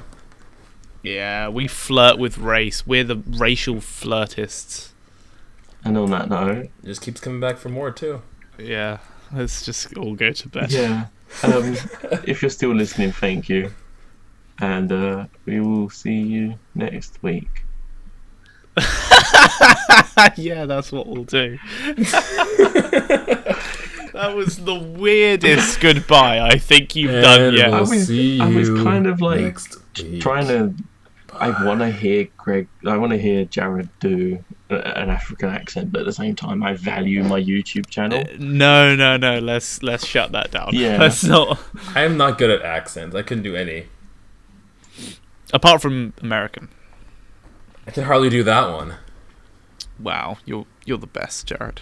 Yeah, we flirt with race. We're the racial flirtists. And on that note, it just keeps coming back for more too. Yeah, let's just all go to bed. Yeah. If you're still listening, thank you. And we will see you next week. Yeah, that's what we'll do. That was the weirdest goodbye I think you've done yet. We'll I was kind of like next week. trying to. I want to hear Jared do an African accent, but at the same time, I value my YouTube channel. No. Let's shut that down. Yeah. Let's not. I am not good at accents. I couldn't do any. Apart from American. I can hardly do that one. Wow, you're the best, Jared.